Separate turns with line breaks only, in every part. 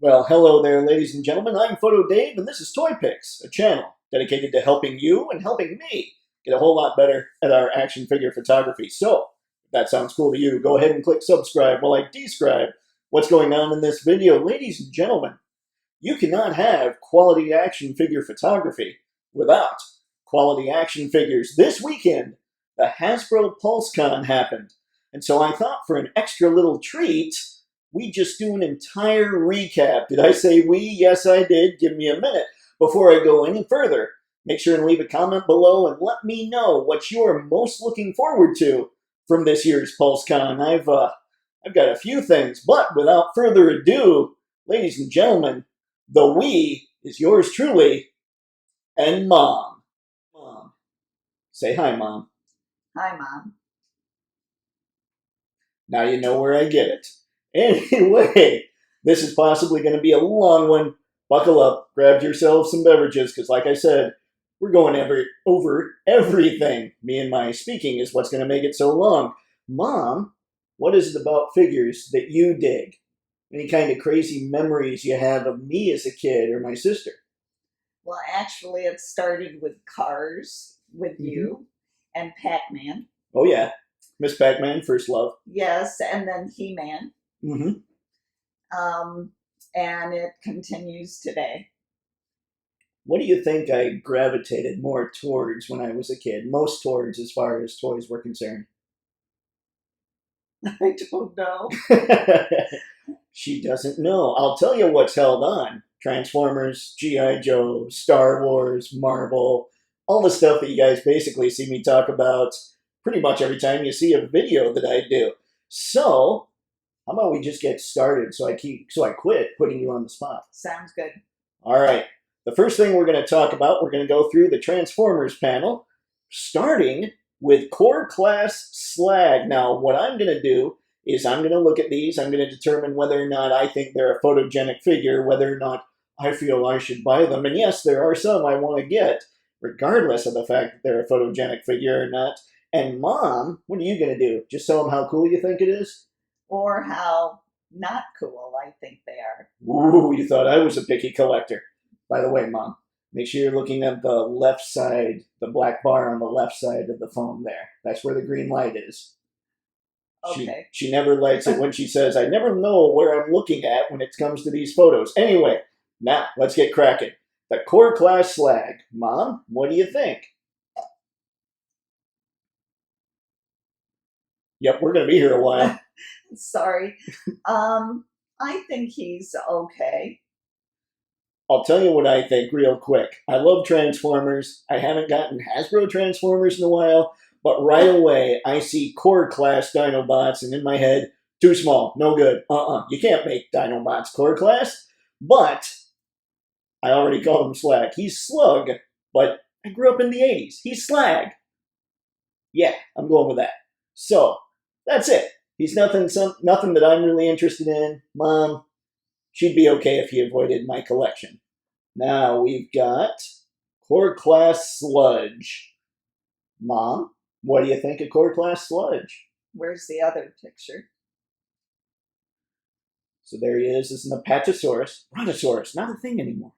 Well, hello there, ladies and gentlemen. I'm Photo Dave, and this is Toypixx, a channel dedicated to helping you and helping me get a whole lot better at our action figure photography. So, if that sounds cool to you, go ahead and click subscribe while I describe what's going on in this video. Ladies and gentlemen, you cannot have quality action figure photography without quality action figures. This weekend, the Hasbro Pulse Con happened, and so I thought for an extra little treat, we just do an entire recap. Did I say we? Yes, I did. Give me a minute before I go any further. Make sure and leave a comment below and let me know what you're most looking forward to from this year's PulseCon. I've got a few things, but without further ado, ladies and gentlemen, the we is yours truly and Mom. Mom. Say hi, Mom.
Hi, Mom.
Now you know where I get it. Anyway, this is possibly going to be a long one. Buckle up, grab yourselves some beverages, because like I said, we're going over everything. Me and my speaking is what's going to make it so long. Mom, what is it about figures that you dig? Any kind of crazy memories you have of me as a kid or my sister?
Well, actually, it started with Cars with you and Pac-Man.
Oh, yeah. Miss Pac-Man, first love.
Yes, and then He-Man.
Mm-hmm.
And it continues today.
What do you think I gravitated more towards when I was a kid? Most towards as far as toys were concerned?
I don't know.
She doesn't know. I'll tell you what's held on. Transformers, G.I. Joe, Star Wars, Marvel, all the stuff that you guys basically see me talk about pretty much every time you see a video that I do. So, how about we just get started so I quit putting you on the spot.
Sounds good.
All right. The first thing we're going to talk about, we're going to go through the Transformers panel, starting with Core Class Slag. Now, what I'm going to do is I'm going to look at these. I'm going to determine whether or not I think they're a photogenic figure, whether or not I feel I should buy them. And yes, there are some I want to get, regardless of the fact that they're a photogenic figure or not. And Mom, what are you going to do? Just tell them how cool you think it is?
Or how not cool I think they are.
Ooh, you thought I was a picky collector. By the way, Mom, make sure you're looking at the left side, the black bar on the left side of the phone there. That's where the green light is.
Okay.
She never likes it when she says, I never know where I'm looking at when it comes to these photos. Anyway, now let's get cracking. The Core Class Slag. Mom, what do you think? Yep, we're going to be here a while.
Sorry. I think he's okay.
I'll tell you what I think real quick. I love Transformers. I haven't gotten Hasbro Transformers in a while, but right away I see Core Class Dinobots, and in my head, too small, no good. You can't make Dinobots Core Class. But I already called him Slag. He's Slug, but I grew up in the 80s. He's Slag. Yeah, I'm going with that. So, that's it. He's nothing that I'm really interested in. Mom, she'd be okay if he avoided my collection. Now we've got Core Class Sludge. Mom, what do you think of Core Class Sludge?
Where's the other picture?
So there he is. This is an Apatosaurus. Brontosaurus, not a thing anymore.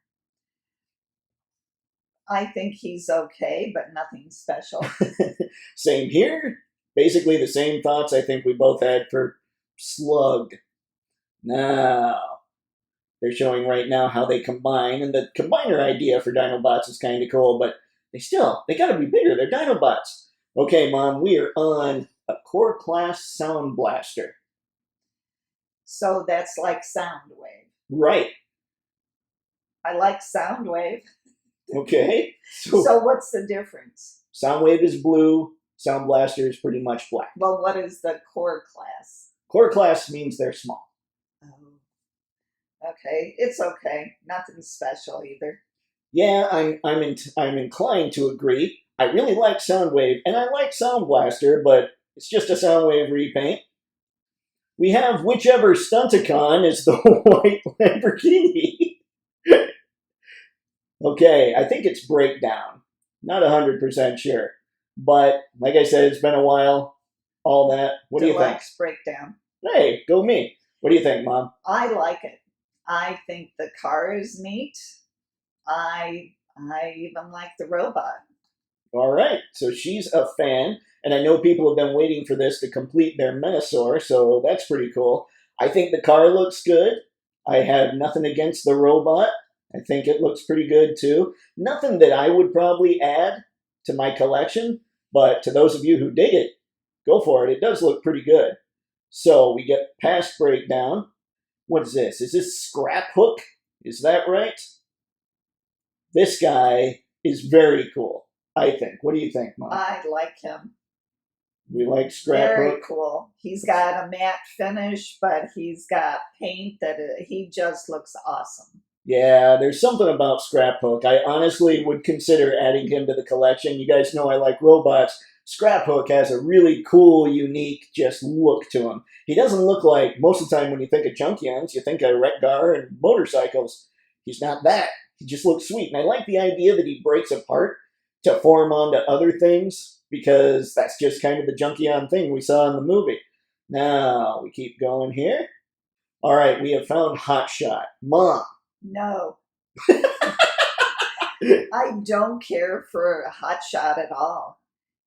I think he's okay, but nothing special.
Same here. Basically the same thoughts I think we both had for Slug. Now, they're showing right now how they combine, and the combiner idea for Dinobots is kind of cool, but they gotta be bigger. They're Dinobots. Okay, Mom, we are on a Core Class Soundblaster.
So that's like Soundwave.
Right.
I like Soundwave.
Okay.
So what's the difference?
Soundwave is blue. Soundblaster is pretty much black.
Well, what is the Core Class?
Core Class means they're small.
Oh. Okay, it's okay. Nothing special either.
Yeah, I'm inclined to agree. I really like Soundwave, and I like Soundblaster, but it's just a Soundwave repaint. We have whichever Stunticon is the white Lamborghini. Okay, I think it's Breakdown. Not 100% sure. But, like I said, it's been a while. All that. What do you think?
Deluxe Breakdown.
Hey, go me. What do you think, Mom?
I like it. I think the car is neat. I even like the robot.
All right, so she's a fan, and I know people have been waiting for this to complete their Menosaur, so that's pretty cool. I think the car looks good. I have nothing against the robot. I think it looks pretty good too. Nothing that I would probably add to my collection, but to those of you who dig it, go for it. It does look pretty good. So we get past breakdown. What is this? Is this Scraphook? Is that right? This guy is very cool, I think. What do you think, Mom?
I like him.
We like
Very
Scraphook.
cool. He's got a matte finish, but he's got paint that he just looks awesome.
Yeah, there's something about Scraphook. I honestly would consider adding him to the collection. You guys know I like robots. Scraphook has a really cool, unique, just look to him. He doesn't look like, most of the time when you think of Junkions, you think of Wreck-Gar and motorcycles. He's not that. He just looks sweet. And I like the idea that he breaks apart to form onto other things, because that's just kind of the Junkion thing we saw in the movie. Now, we keep going here. All right, we have found Hotshot. Mom.
No. I don't care for a Hotshot at all.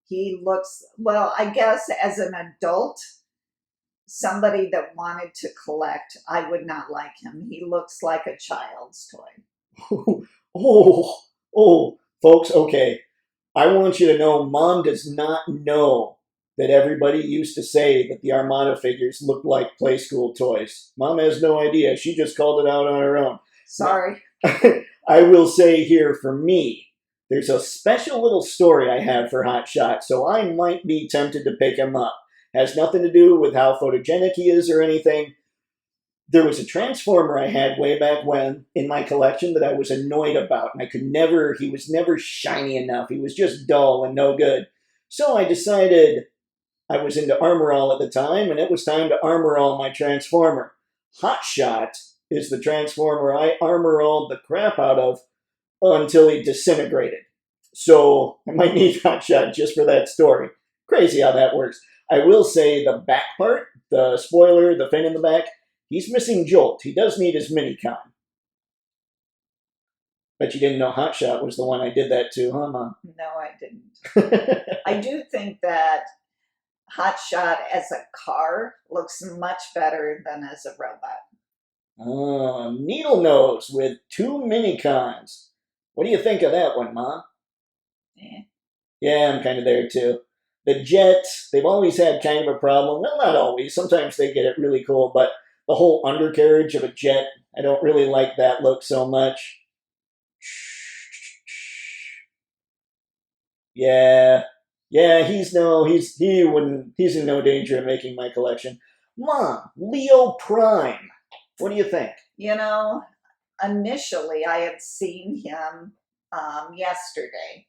He looks, well, I guess as an adult, somebody that wanted to collect, I would not like him. He looks like a child's toy.
Folks, okay. I want you to know Mom does not know that everybody used to say that the Armada figures looked like play school toys. Mom has no idea. She just called it out on her own.
Sorry.
I will say here, for me, there's a special little story I have for Hotshot, so I might be tempted to pick him up. Has nothing to do with how photogenic he is or anything. There was a Transformer I had way back when in my collection that I was annoyed about, and he was never shiny enough. He was just dull and no good. So I decided, I was into Armor All at the time, and it was time to Armor All my Transformer. Hotshot is the Transformer I Armor Alled the crap out of until he disintegrated. So I might need Hotshot just for that story. Crazy how that works. I will say the back part, the spoiler, the fin in the back, he's missing Jolt. He does need his Minicon. But you didn't know Hotshot was the one I did that to, huh, Mom?
No, I didn't. I do think that Hotshot as a car looks much better than as a robot.
Needlenose with 2 Minicons. What do you think of that one, Mom? Yeah, I'm kind of there too. The Jet, they've always had kind of a problem. Well, not always. Sometimes they get it really cool, but the whole undercarriage of a Jet, I don't really like that look so much. Yeah, he's in no danger of making my collection. Mom, Leo Prime. What do you think?
You know, initially I had seen him yesterday,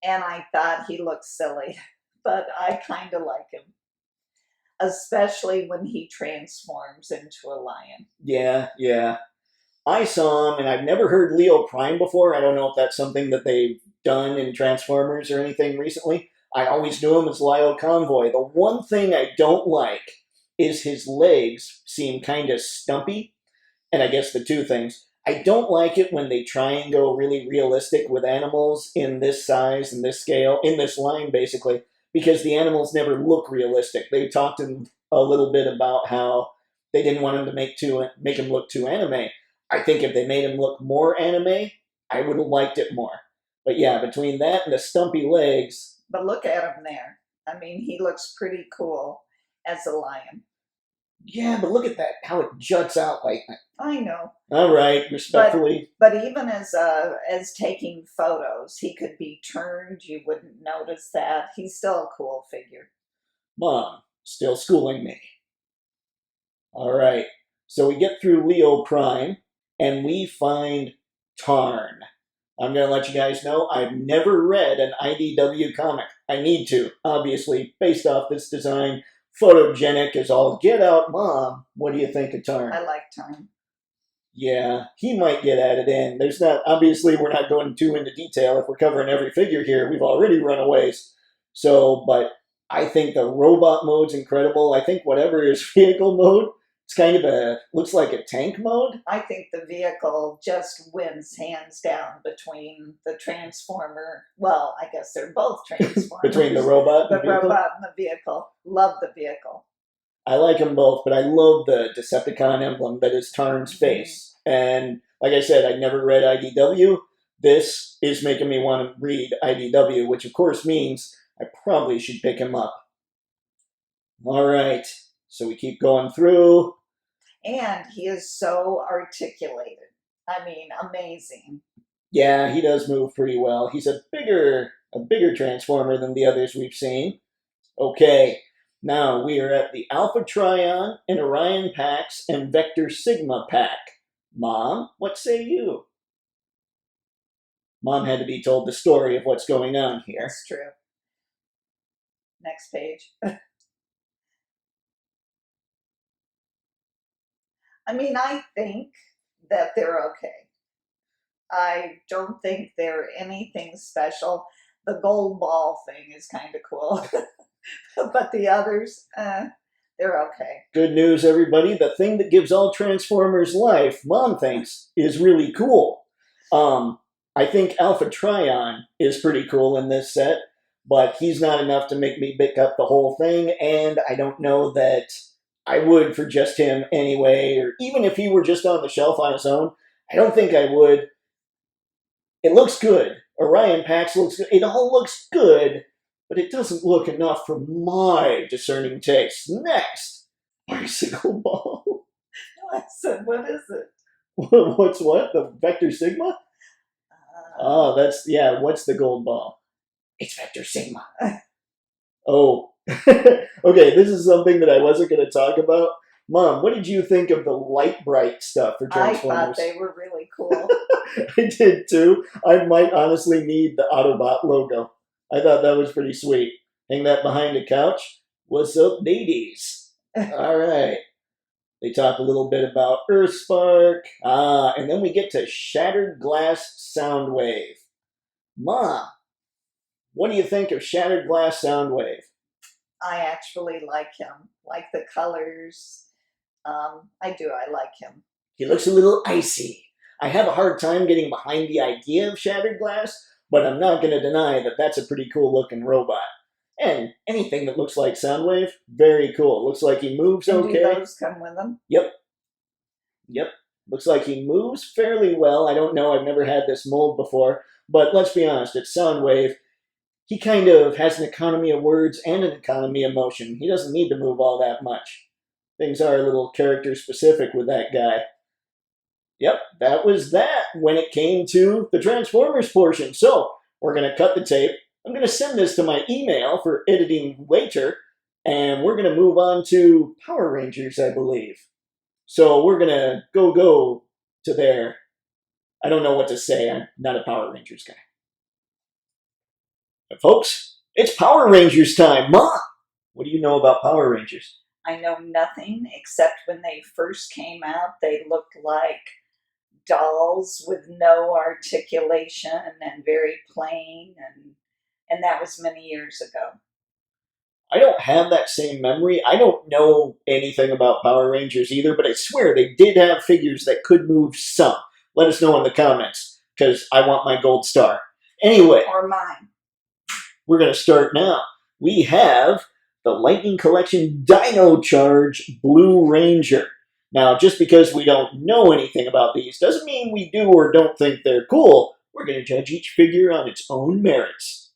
and I thought he looked silly, but I kind of like him, especially when he transforms into a lion.
Yeah. I saw him, and I've never heard Leo Prime before. I don't know if that's something that they've done in Transformers or anything recently. I always knew him as Lio Convoy. The one thing I don't like is his legs seem kind of stumpy. And I guess the two things. I don't like it when they try and go really realistic with animals in this size and this scale, in this line basically, because the animals never look realistic. They talked a little bit about how they didn't want him to make him look too anime. I think if they made him look more anime, I would have liked it more. But yeah, between that and the stumpy legs.
But look at him there. I mean, he looks pretty cool as a lion.
Yeah, but look at that, how it juts out like that.
I know.
All right, respectfully.
But even as taking photos, he could be turned. You wouldn't notice that. He's still a cool figure.
Mom, still schooling me. All right, so we get through Leo Prime, and we find Tarn. I'm going to let you guys know I've never read an IDW comic. I need to, obviously, based off this design. Photogenic as all get out. Mom, what do you think of Tarn?
I like Tarn.
Yeah, he might get added in. There's not, obviously we're not going too into detail. If we're covering every figure here, we've already run a ways. So, but I think the robot mode's incredible. I think whatever his vehicle mode, It's kind of looks like a tank mode.
I think the vehicle just wins hands down between the Transformer. Well, I guess they're both Transformers.
Between the robot and
the robot and the vehicle. Love the vehicle.
I like them both, but I love the Decepticon emblem that is Tarn's face. And like I said, I'd never read IDW. This is making me want to read IDW, which of course means I probably should pick him up. All right, so we keep going through.
And he is so articulated. I mean, amazing.
Yeah, he does move pretty well. He's a bigger Transformer than the others we've seen. Okay, now we are at the Alpha Trion and Orion packs and Vector Sigma pack. Mom, what say you? Mom had to be told the story of what's going on here.
That's true. Next page. I mean, I think that they're okay. I don't think they're anything special. The gold ball thing is kind of cool. But the others, they're okay.
Good news, everybody. The thing that gives all Transformers life, Mom thinks, is really cool. I think Alpha Trion is pretty cool in this set, but he's not enough to make me pick up the whole thing, and I don't know that I would for just him anyway, or even if he were just on the shelf on his own, I don't think I would. It looks good. Orion Pax looks good. It all looks good, but it doesn't look enough for my discerning taste. Next, Bicycle Ball.
I said, what is it?
What's what? The Vector Sigma? Oh, that's, yeah, what's the gold ball? It's Vector Sigma. Oh. Okay, this is something that I wasn't going to talk about. Mom, what did you think of the light bright stuff for Transformers?
I thought they were really cool.
I did too. I might honestly need the Autobot logo. I thought that was pretty sweet. Hang that behind a couch. What's up, ladies? All right. They talk a little bit about Earthspark. And then we get to Shattered Glass Soundwave. Mom, what do you think of Shattered Glass Soundwave?
I actually like him. Like the colors. I do. I like him.
He looks a little icy. I have a hard time getting behind the idea of Shattered Glass, but I'm not going to deny that that's a pretty cool looking robot. And anything that looks like Soundwave, very cool. Looks like he moves okay.
Do those come with him?
Yep. Looks like he moves fairly well. I don't know. I've never had this mold before. But let's be honest, it's Soundwave. He kind of has an economy of words and an economy of motion. He doesn't need to move all that much. Things are a little character specific with that guy. Yep, that was that when it came to the Transformers portion. So we're going to cut the tape. I'm going to send this to my email for editing later. And we're going to move on to Power Rangers, I believe. So we're going to go to there. I don't know what to say. I'm not a Power Rangers guy. But folks, it's Power Rangers time. Mom, what do you know about Power Rangers?
I know nothing except when they first came out, they looked like dolls with no articulation and very plain, and that was many years ago.
I don't have that same memory. I don't know anything about Power Rangers either, but I swear they did have figures that could move some. Let us know in the comments, because I want my gold star. Anyway.
Or mine.
We're going to start now. We have the Lightning Collection Dino Charge Blue Ranger. Now, just because we don't know anything about these doesn't mean we do or don't think they're cool. We're going to judge each figure on its own merits.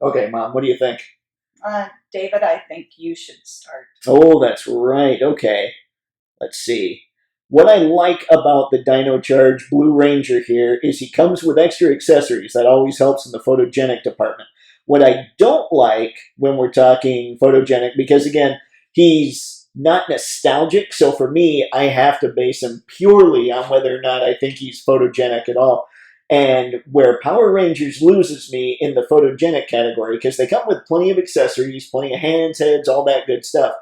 Okay, Mom, what do you think?
David, I think you should start.
Oh, that's right. Okay. Let's see. What I like about the Dino Charge Blue Ranger here is he comes with extra accessories. That always helps in the photogenic department. What I don't like when we're talking photogenic, because again, he's not nostalgic, so for me, I have to base him purely on whether or not I think he's photogenic at all. And where Power Rangers loses me in the photogenic category, because they come with plenty of accessories, plenty of hands, heads, all that good stuff,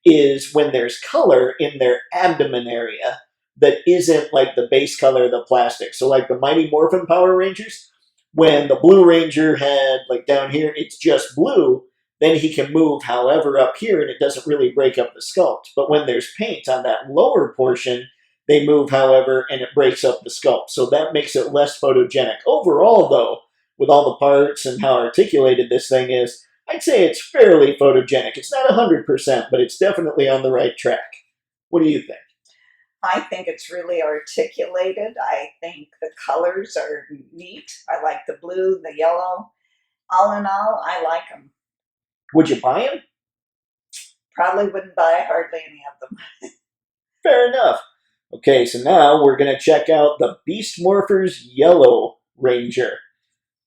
is when there's color in their abdomen area that isn't like the base color of the plastic. So like the Mighty Morphin Power Rangers, when the Blue Ranger had, like down here, it's just blue, then he can move however up here and it doesn't really break up the sculpt. But when there's paint on that lower portion, they move however and it breaks up the sculpt. So that makes it less photogenic. Overall, though, with all the parts and how articulated this thing is, I'd say it's fairly photogenic. It's not 100%, but it's definitely on the right track. What do you think?
I think it's really articulated. I think the colors are neat. I like the blue, the yellow. All in all, I like them.
Would you buy them?
Probably wouldn't buy hardly any of them.
Fair enough. Okay, so now we're going to check out the Beast Morphers Yellow Ranger.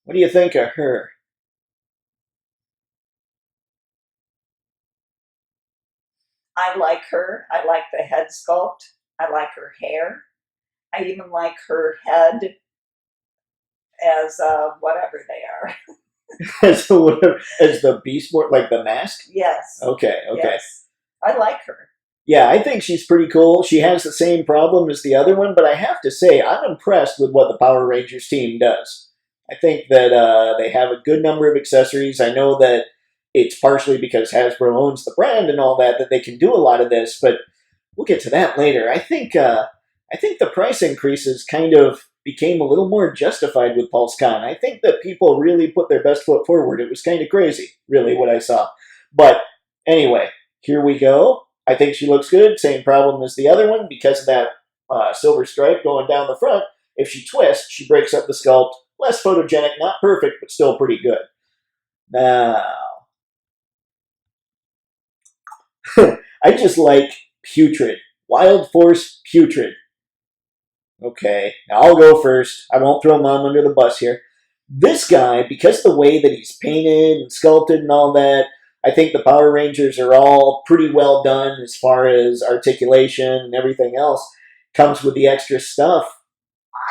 What do you think of her?
I like her. I like the head sculpt. I like her hair. I even like her head as whatever they are.
As the Beast Morph, like the mask?
Yes.
Okay.
Yes. I like her.
Yeah, I think she's pretty cool. She has the same problem as the other one, but I have to say, I'm impressed with what the Power Rangers team does. I think that they have a good number of accessories. I know that it's partially because Hasbro owns the brand and all that they can do a lot of this, but we'll get to that later. I think the price increases kind of became a little more justified with Pulse Con. I think that people really put their best foot forward. It was kind of crazy, really, what I saw. But anyway, here we go. I think she looks good. Same problem as the other one because of that silver stripe going down the front. If she twists, she breaks up the sculpt. Less photogenic, not perfect, but still pretty good. Now, I just like Putrid. Wild Force Putrid. Okay, now I'll go first. I won't throw Mom under the bus here. This guy, because of the way that he's painted and sculpted and all that, I think the Power Rangers are all pretty well done as far as articulation and everyththing else. Comes with the extra stuff.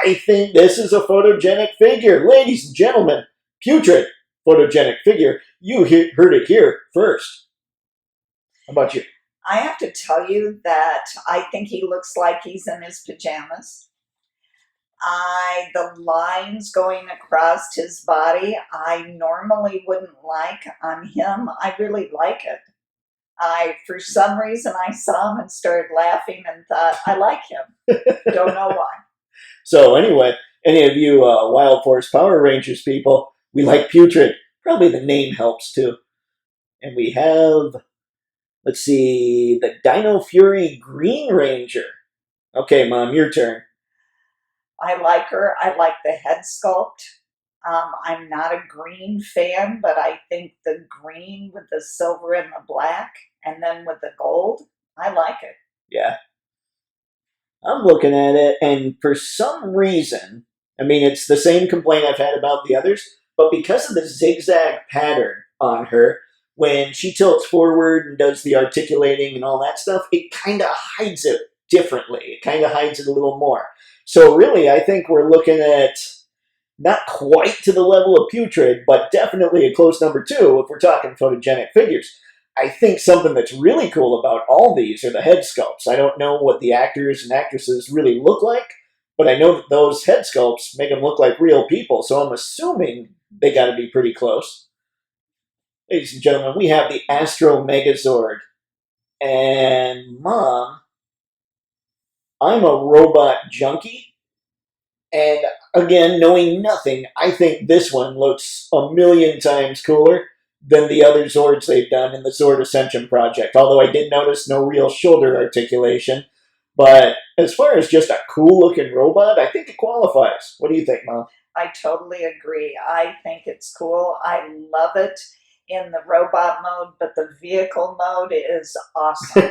I think this is a photogenic figure. Ladies and gentlemen, Putrid photogenic figure. You heard it here first. How about you?
I have to tell you that I think he looks like he's in his pajamas. The lines going across his body, I normally wouldn't like on him. I really like it. For some reason, I saw him and started laughing and thought, I like him. Don't know why.
So anyway, any of you Wild Force Power Rangers people, we like Putrid. Probably the name helps too. And we have, let's see, the Dino Fury Green Ranger. Okay, Mom, your turn.
I like her. I like the head sculpt. I'm not a green fan, but I think the green with the silver and the black, and then with the gold, I like it.
Yeah. I'm looking at it, and for some reason, I mean, it's the same complaint I've had about the others, but because of the zigzag pattern on her, when she tilts forward and does the articulating and all that stuff, it kind of hides it differently. It kind of hides it a little more. So really, I think we're looking at not quite to the level of Putrid, but definitely a close number 2 if we're talking photogenic figures. I think something that's really cool about all these are the head sculpts. I don't know what the actors and actresses really look like, but I know that those head sculpts make them look like real people, so I'm assuming they got to be pretty close. Ladies and gentlemen, we have the Astro Megazord. And Mom, I'm a robot junkie, and again, knowing nothing, I think this one looks a million times cooler than the other Zords they've done in the Zord Ascension project, although I did notice no real shoulder articulation. But as far as just a cool-looking robot, I think it qualifies. What do you think, Mom?
I totally agree. I think it's cool. I love it in the robot mode, but the vehicle mode is awesome.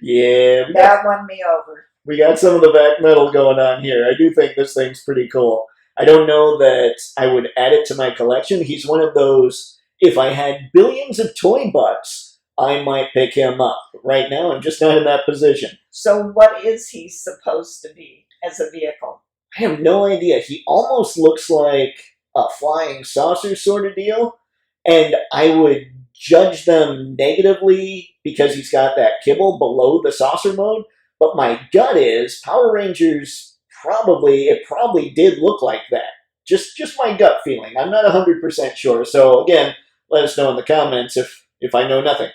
Yeah.
That won me over.
We got some of the back metal going on here. I do think this thing's pretty cool. I don't know that I would add it to my collection. He's one of those, if I had billions of toy bucks, I might pick him up. Right now, I'm just not in that position.
So what is he supposed to be as a vehicle?
I have no idea. He almost looks like a flying saucer sort of deal. And I would judge them negatively because he's got that kibble below the saucer mode. But my gut is Power Rangers probably did look like that. Just my gut feeling. I'm not 100% sure. So again, let us know in the comments if I know nothing.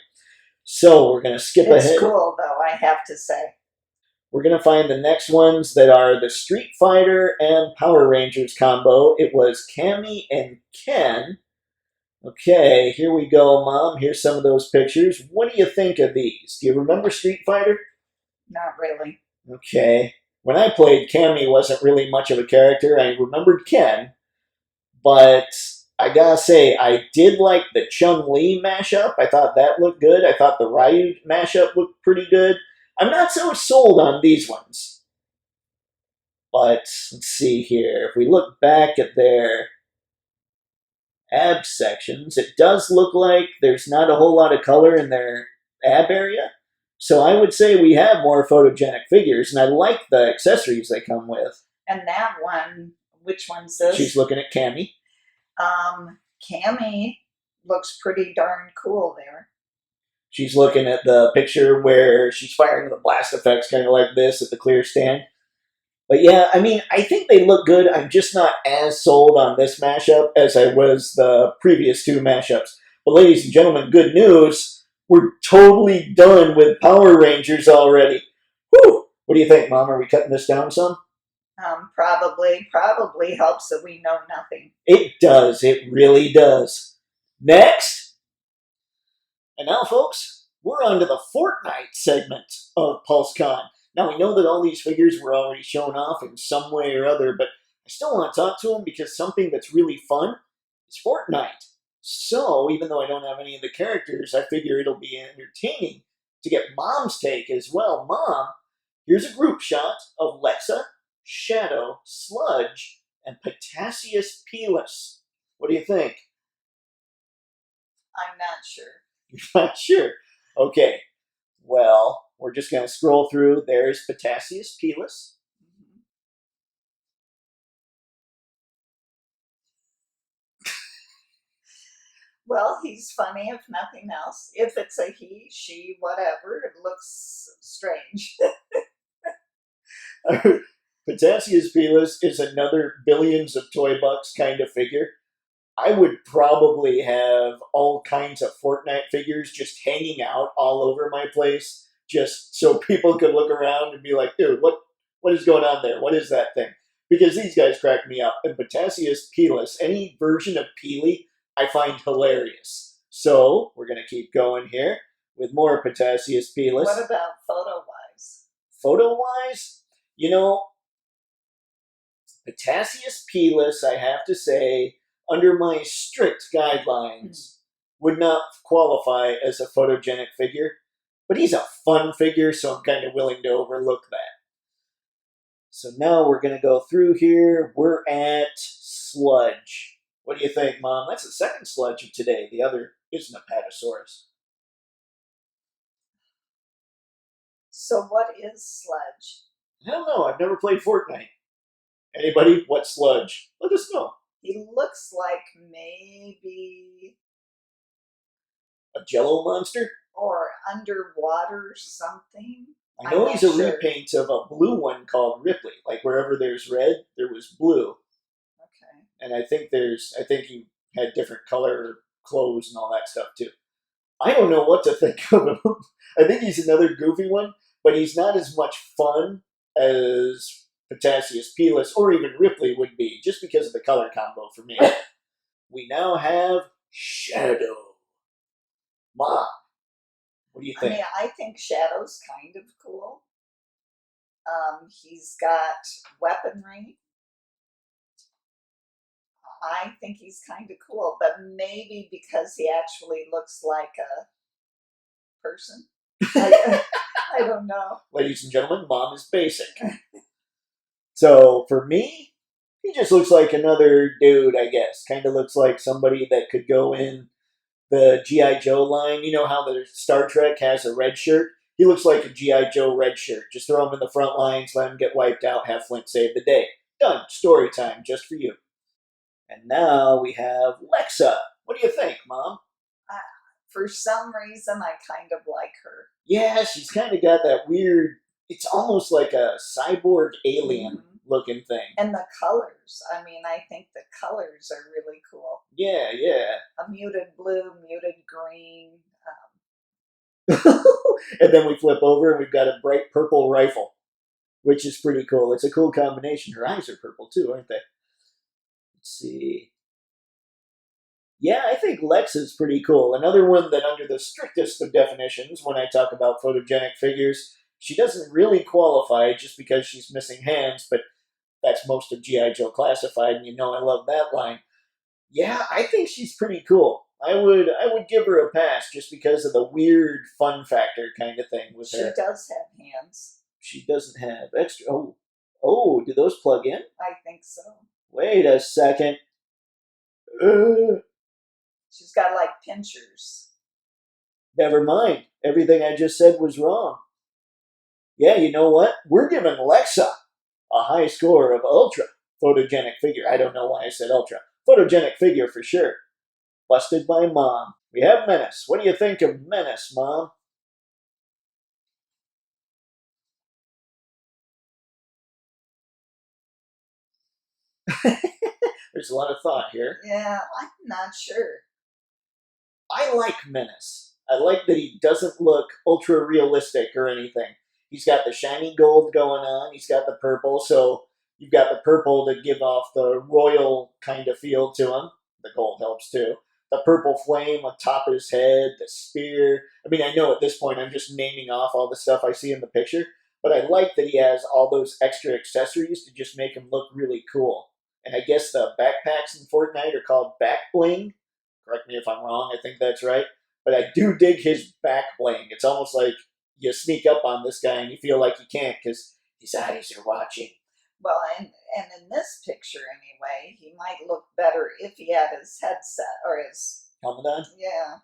So we're going to skip
It's
ahead.
cool, though, I have to say.
We're going to find the next ones that are the Street Fighter and Power Rangers combo. It was Cammy and Ken. Okay, here we go, Mom. Here's some of those pictures. What do you think of these? Do you remember Street Fighter?
Not really.
Okay. When I played, Cammy wasn't really much of a character. I remembered Ken, but I gotta say, I did like the Chun-Li mashup. I thought that looked good. I thought the Ryu mashup looked pretty good. I'm not so sold on these ones. But let's see here. If we look back at their ab sections, it does look like there's not a whole lot of color in their ab area. So I would say we have more photogenic figures, and I like the accessories they come with.
And that one, which one's this?
She's looking at Cammy.
Cammy looks pretty darn cool there.
She's looking at the picture where she's firing the blast effects kind of like this at the clear stand. But yeah, I mean, I think they look good. I'm just not as sold on this mashup as I was the previous two mashups. But ladies and gentlemen, good news. We're totally done with Power Rangers already. Whew! What do you think, Mom? Are we cutting this down some?
Probably helps that we know nothing.
It does. It really does. Next. And now, folks, we're on to the Fortnite segment of Pulse Con. Now, we know that all these figures were already shown off in some way or other, but I still want to talk to them because something that's really fun is Fortnite. So, even though I don't have any of the characters, I figure it'll be entertaining to get Mom's take as well. Mom, here's a group shot of Lexa, Shadow, Sludge, and Potassius Pelis. What do you think?
I'm not sure.
You're not sure? Okay. Well, we're just going to scroll through. There's Potassius Pelis.
Well, he's funny if nothing else. If it's a he, she, whatever, it looks strange.
Potassius Pelis is another billions of Toypixx kind of figure. I would probably have all kinds of Fortnite figures just hanging out all over my place, just so people could look around and be like, dude, what is going on there? What is that thing? Because these guys crack me up. And Potassius Pelis, any version of Peely, I find hilarious. So we're going to keep going here with more Potassius Pelis.
What about photo-wise?
Photo-wise, you know, Potassius Pelis, I have to say, under my strict guidelines, would not qualify as a photogenic figure. But he's a fun figure, so I'm kind of willing to overlook that. So now we're going to go through here. We're at Sludge. What do you think, Mom? That's the second Sludge of today. The other isn't a Patasaurus.
So what is Sludge?
I don't know. I've never played Fortnite. Anybody? What Sludge? Let us know.
He looks like maybe
A Jello monster?
or underwater something.
I know
I'm
he's
not
a
sure.
repaint of a blue one called Ripley. Like wherever there's red, there was blue.
Okay.
And I think he had different color clothes and all that stuff too. I don't know what to think of him. I think he's another goofy one, but he's not as much fun as Potassius Pelis or even Ripley would be, just because of the color combo for me. We now have Shadow. Mom, what do you
I
think?
mean, I think Shadow's kind of cool. He's got weaponry. I think he's kind of cool, but maybe because he actually looks like a person. I don't know.
Ladies and gentlemen, Mom is basic. So for me, he just looks like another dude, I guess. Kind of looks like somebody that could go in the G.I. Joe line. You know how the Star Trek has a red shirt? He looks like a G.I. Joe red shirt. Just throw him in the front lines, let him get wiped out, have Flint save the day. Done. Story time, just for you. And now we have Lexa. What do you think, Mom?
For some reason, I kind of like her.
Yeah, she's kind of got that weird, it's almost like a cyborg alien looking thing.
And the colors. I mean, I think the colors are really cool.
Yeah, yeah.
A muted blue, muted green.
And then we flip over and we've got a bright purple rifle, which is pretty cool. It's a cool combination. Her eyes are purple too, aren't they? Let's see. Yeah, I think Lex is pretty cool. Another one that under the strictest of definitions, when I talk about photogenic figures, she doesn't really qualify just because she's missing hands, but that's most of G.I. Joe Classified, and you know I love that line. Yeah, I think she's pretty cool. I would give her a pass just because of the weird fun factor kind of thing with her.
She does have hands.
She doesn't have extra. Oh, do those plug in?
I think so.
Wait a second.
She's got like pinchers.
Never mind. Everything I just said was wrong. Yeah, you know what? We're giving Lexa a high score of Ultra photogenic figure. I don't know why I said Ultra. Photogenic figure for sure. Busted by Mom. We have Menace. What do you think of Menace, Mom? There's a lot of thought here.
Yeah, I'm not sure.
I like Menace. I like that he doesn't look ultra realistic or anything. He's got the shiny gold going on. He's got the purple, so you've got the purple to give off the royal kind of feel to him. The gold helps too. The purple flame atop his head, the spear. I mean, I know at this point I'm just naming off all the stuff I see in the picture, but I like that he has all those extra accessories to just make him look really cool. And I guess the backpacks in Fortnite are called back bling. Correct me if I'm wrong, I think that's right. But I do dig his back bling. It's almost like you sneak up on this guy and you feel like you can't because his eyes are watching.
Well, and in this picture anyway, he might look better if he had his headset or his
Helmet on?
Yeah.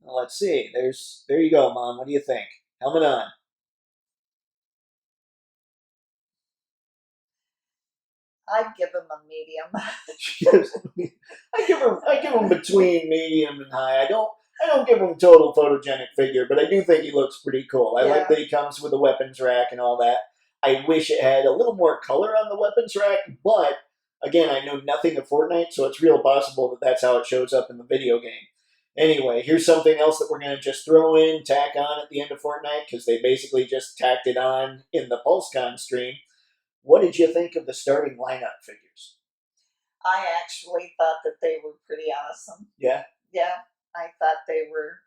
Well, let's see. There you go, Mom. What do you think? Helmet on.
I'd give him a medium.
I give him between medium and high. I don't give him total photogenic figure, but I do think he looks pretty cool. I like that he comes with a weapons rack and all that. I wish it had a little more color on the weapons rack, but again, I know nothing of Fortnite, so it's real possible that that's how it shows up in the video game. Anyway, here's something else that we're going to just throw in, tack on at the end of Fortnite, because they basically just tacked it on in the Pulse Con stream. What did you think of the starting lineup figures?
I actually thought that they were pretty awesome.
Yeah?
Yeah, I thought they were,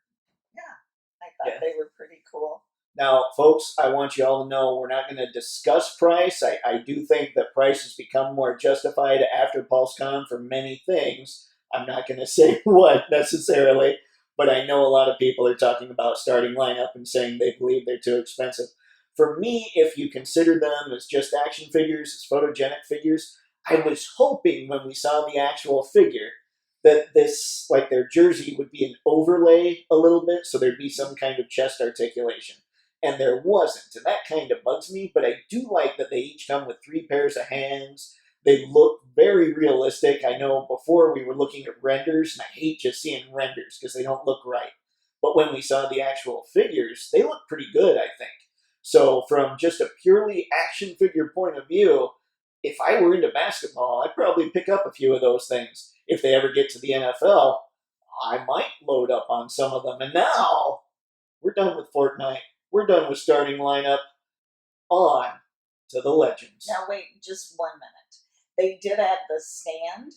they were pretty cool.
Now, folks, I want you all to know we're not going to discuss price. I do think that price has become more justified after PulseCon for many things. I'm not going to say what necessarily, but I know a lot of people are talking about starting lineup and saying they believe they're too expensive. For me, if you consider them as just action figures, as photogenic figures, I was hoping when we saw the actual figure that this, like their jersey, would be an overlay a little bit, so there'd be some kind of chest articulation. And there wasn't, and that kind of bugs me, but I do like that they each come with 3 pairs of hands. They look very realistic. I know before we were looking at renders, and I hate just seeing renders because they don't look right. But when we saw the actual figures, they look pretty good, I think. So from just a purely action figure point of view, if I were into basketball, I'd probably pick up a few of those things. If they ever get to the NFL, I might load up on some of them. And now, we're done with Fortnite. We're done with starting lineup. On to the Legends.
Now wait, just 1 minute. They did add the stand,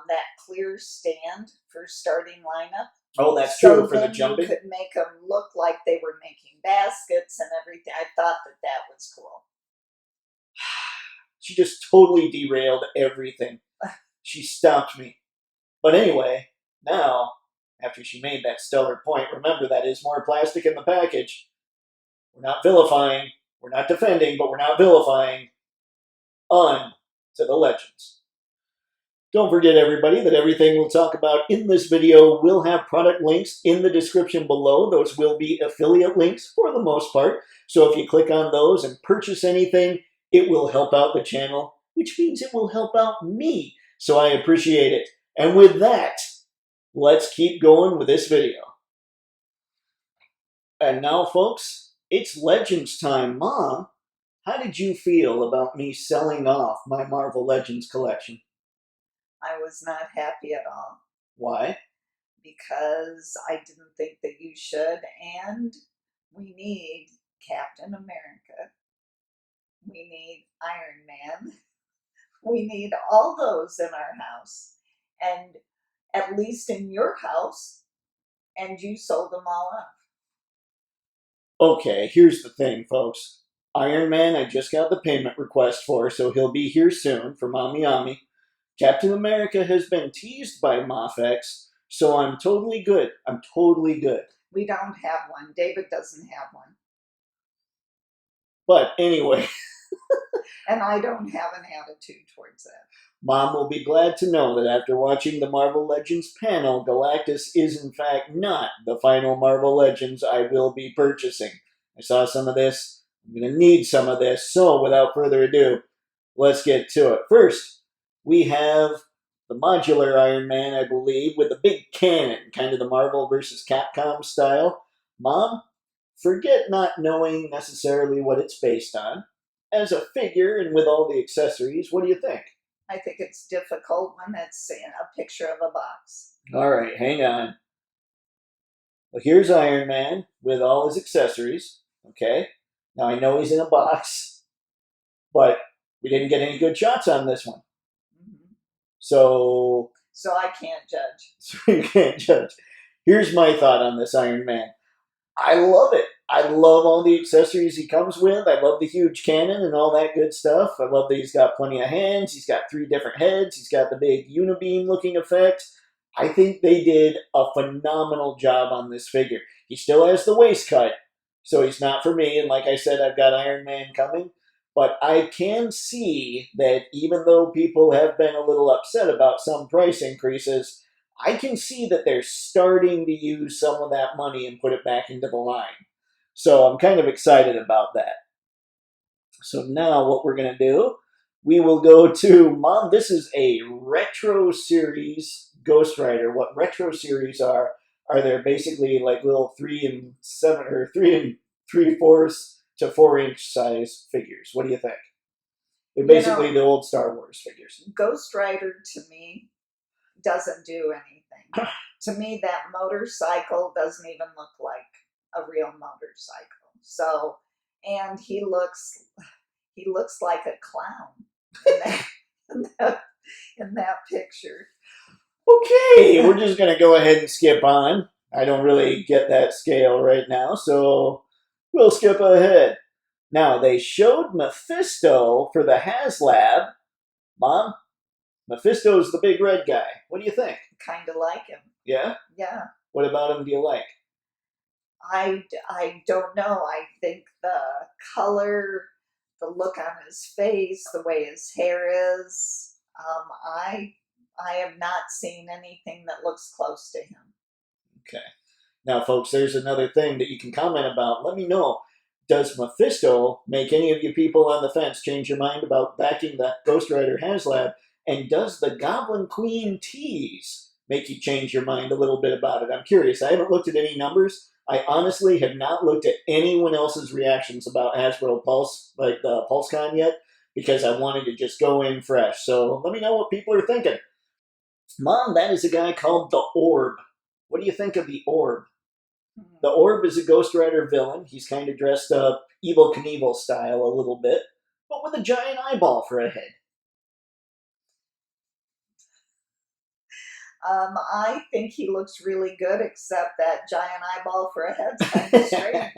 that clear stand for starting lineup.
Oh, that's true, for the jumping.
You could make them look like they were making baskets and everything. I thought that was cool.
She just totally derailed everything. She stopped me. But anyway, now, after she made that stellar point, remember that is more plastic in the package. We're not vilifying, we're not defending, but we're not vilifying. On to the Legends. Don't forget, everybody, that everything we'll talk about in this video will have product links in the description below. Those will be affiliate links for the most part. So if you click on those and purchase anything, it will help out the channel, which means it will help out me. So I appreciate it. And with that, let's keep going with this video. And now, folks, it's Legends time. Mom, how did you feel about me selling off my Marvel Legends collection?
I was not happy at all
Why?
because I didn't think that you should, and we need Captain America. We need Iron Man. We need all those in our house. And at least in your house, and you sold them all off.
Okay, here's the thing, folks. Iron Man, I just got the payment request for, so he'll be here soon for Mommy Ami. Captain America has been teased by Mofex, so I'm totally good. I'm totally good.
We don't have one. David doesn't have one.
But anyway,
And I don't have an attitude towards that.
Mom will be glad to know that after watching the Marvel Legends panel, Galactus is in fact not the final Marvel Legends I will be purchasing. I saw some of this. I'm going to need some of this. So without further ado, let's get to it. First, we have the modular Iron Man, I believe, with the big cannon, kind of the Marvel versus Capcom style. Mom, forget not knowing necessarily what it's based on. As a figure and with all the accessories, what do you think?
I think it's difficult when it's in a picture of a box.
All right, hang on. Well, here's Iron Man with all his accessories. Okay. Now, I know he's in a box, but we didn't get any good shots on this one.
Mm-hmm.
So
I can't judge.
So you can't judge. Here's my thought on this Iron Man. I love it. I love all the accessories he comes with. I love the huge cannon and all that good stuff. I love that he's got plenty of hands. He's got 3 different heads. He's got the big unibeam looking effect. I think they did a phenomenal job on this figure. He still has the waist cut, so he's not for me. And like I said, I've got Iron Man coming. But I can see that even though people have been a little upset about some price increases, I can see that they're starting to use some of that money and put it back into the line. So I'm kind of excited about that. So now what we're going to do, we will go to, Mom, this is a retro series Ghost Rider. What retro series are they're basically like little 3 and 7 or 3 and 3/4 to 4-inch size figures. What do you think? They're basically the old Star Wars figures.
Ghost Rider to me doesn't do anything. To me, that motorcycle doesn't even look like a real motorcycle. So, and he looks like a clown in that picture.
Okay, we're just going to go ahead and skip on. I don't really get that scale right now, so we'll skip ahead. Now, they showed Mephisto for the HasLab. Mom, Mephisto's the big red guy. What do you think?
Kind of like him.
Yeah?
Yeah.
What about him do you like?
I don't know. I think the color, the look on his face, the way his hair is. I have not seen anything that looks close to him.
Okay. Now, folks, there's another thing that you can comment about. Let me know. Does Mephisto make any of you people on the fence change your mind about backing the Ghost Rider HasLab? And does the Goblin Queen tease make you change your mind a little bit about it? I'm curious. I haven't looked at any numbers. I honestly have not looked at anyone else's reactions about Hasbro Pulse, like the Pulse Con yet, because I wanted to just go in fresh. So let me know what people are thinking. Mom, that is a guy called the Orb. What do you think of the Orb? The Orb is a Ghost Rider villain. He's kind of dressed up Evel Knievel style a little bit, but with a giant eyeball for a head.
I think he looks really good, except that giant eyeball for a head's kind of strange.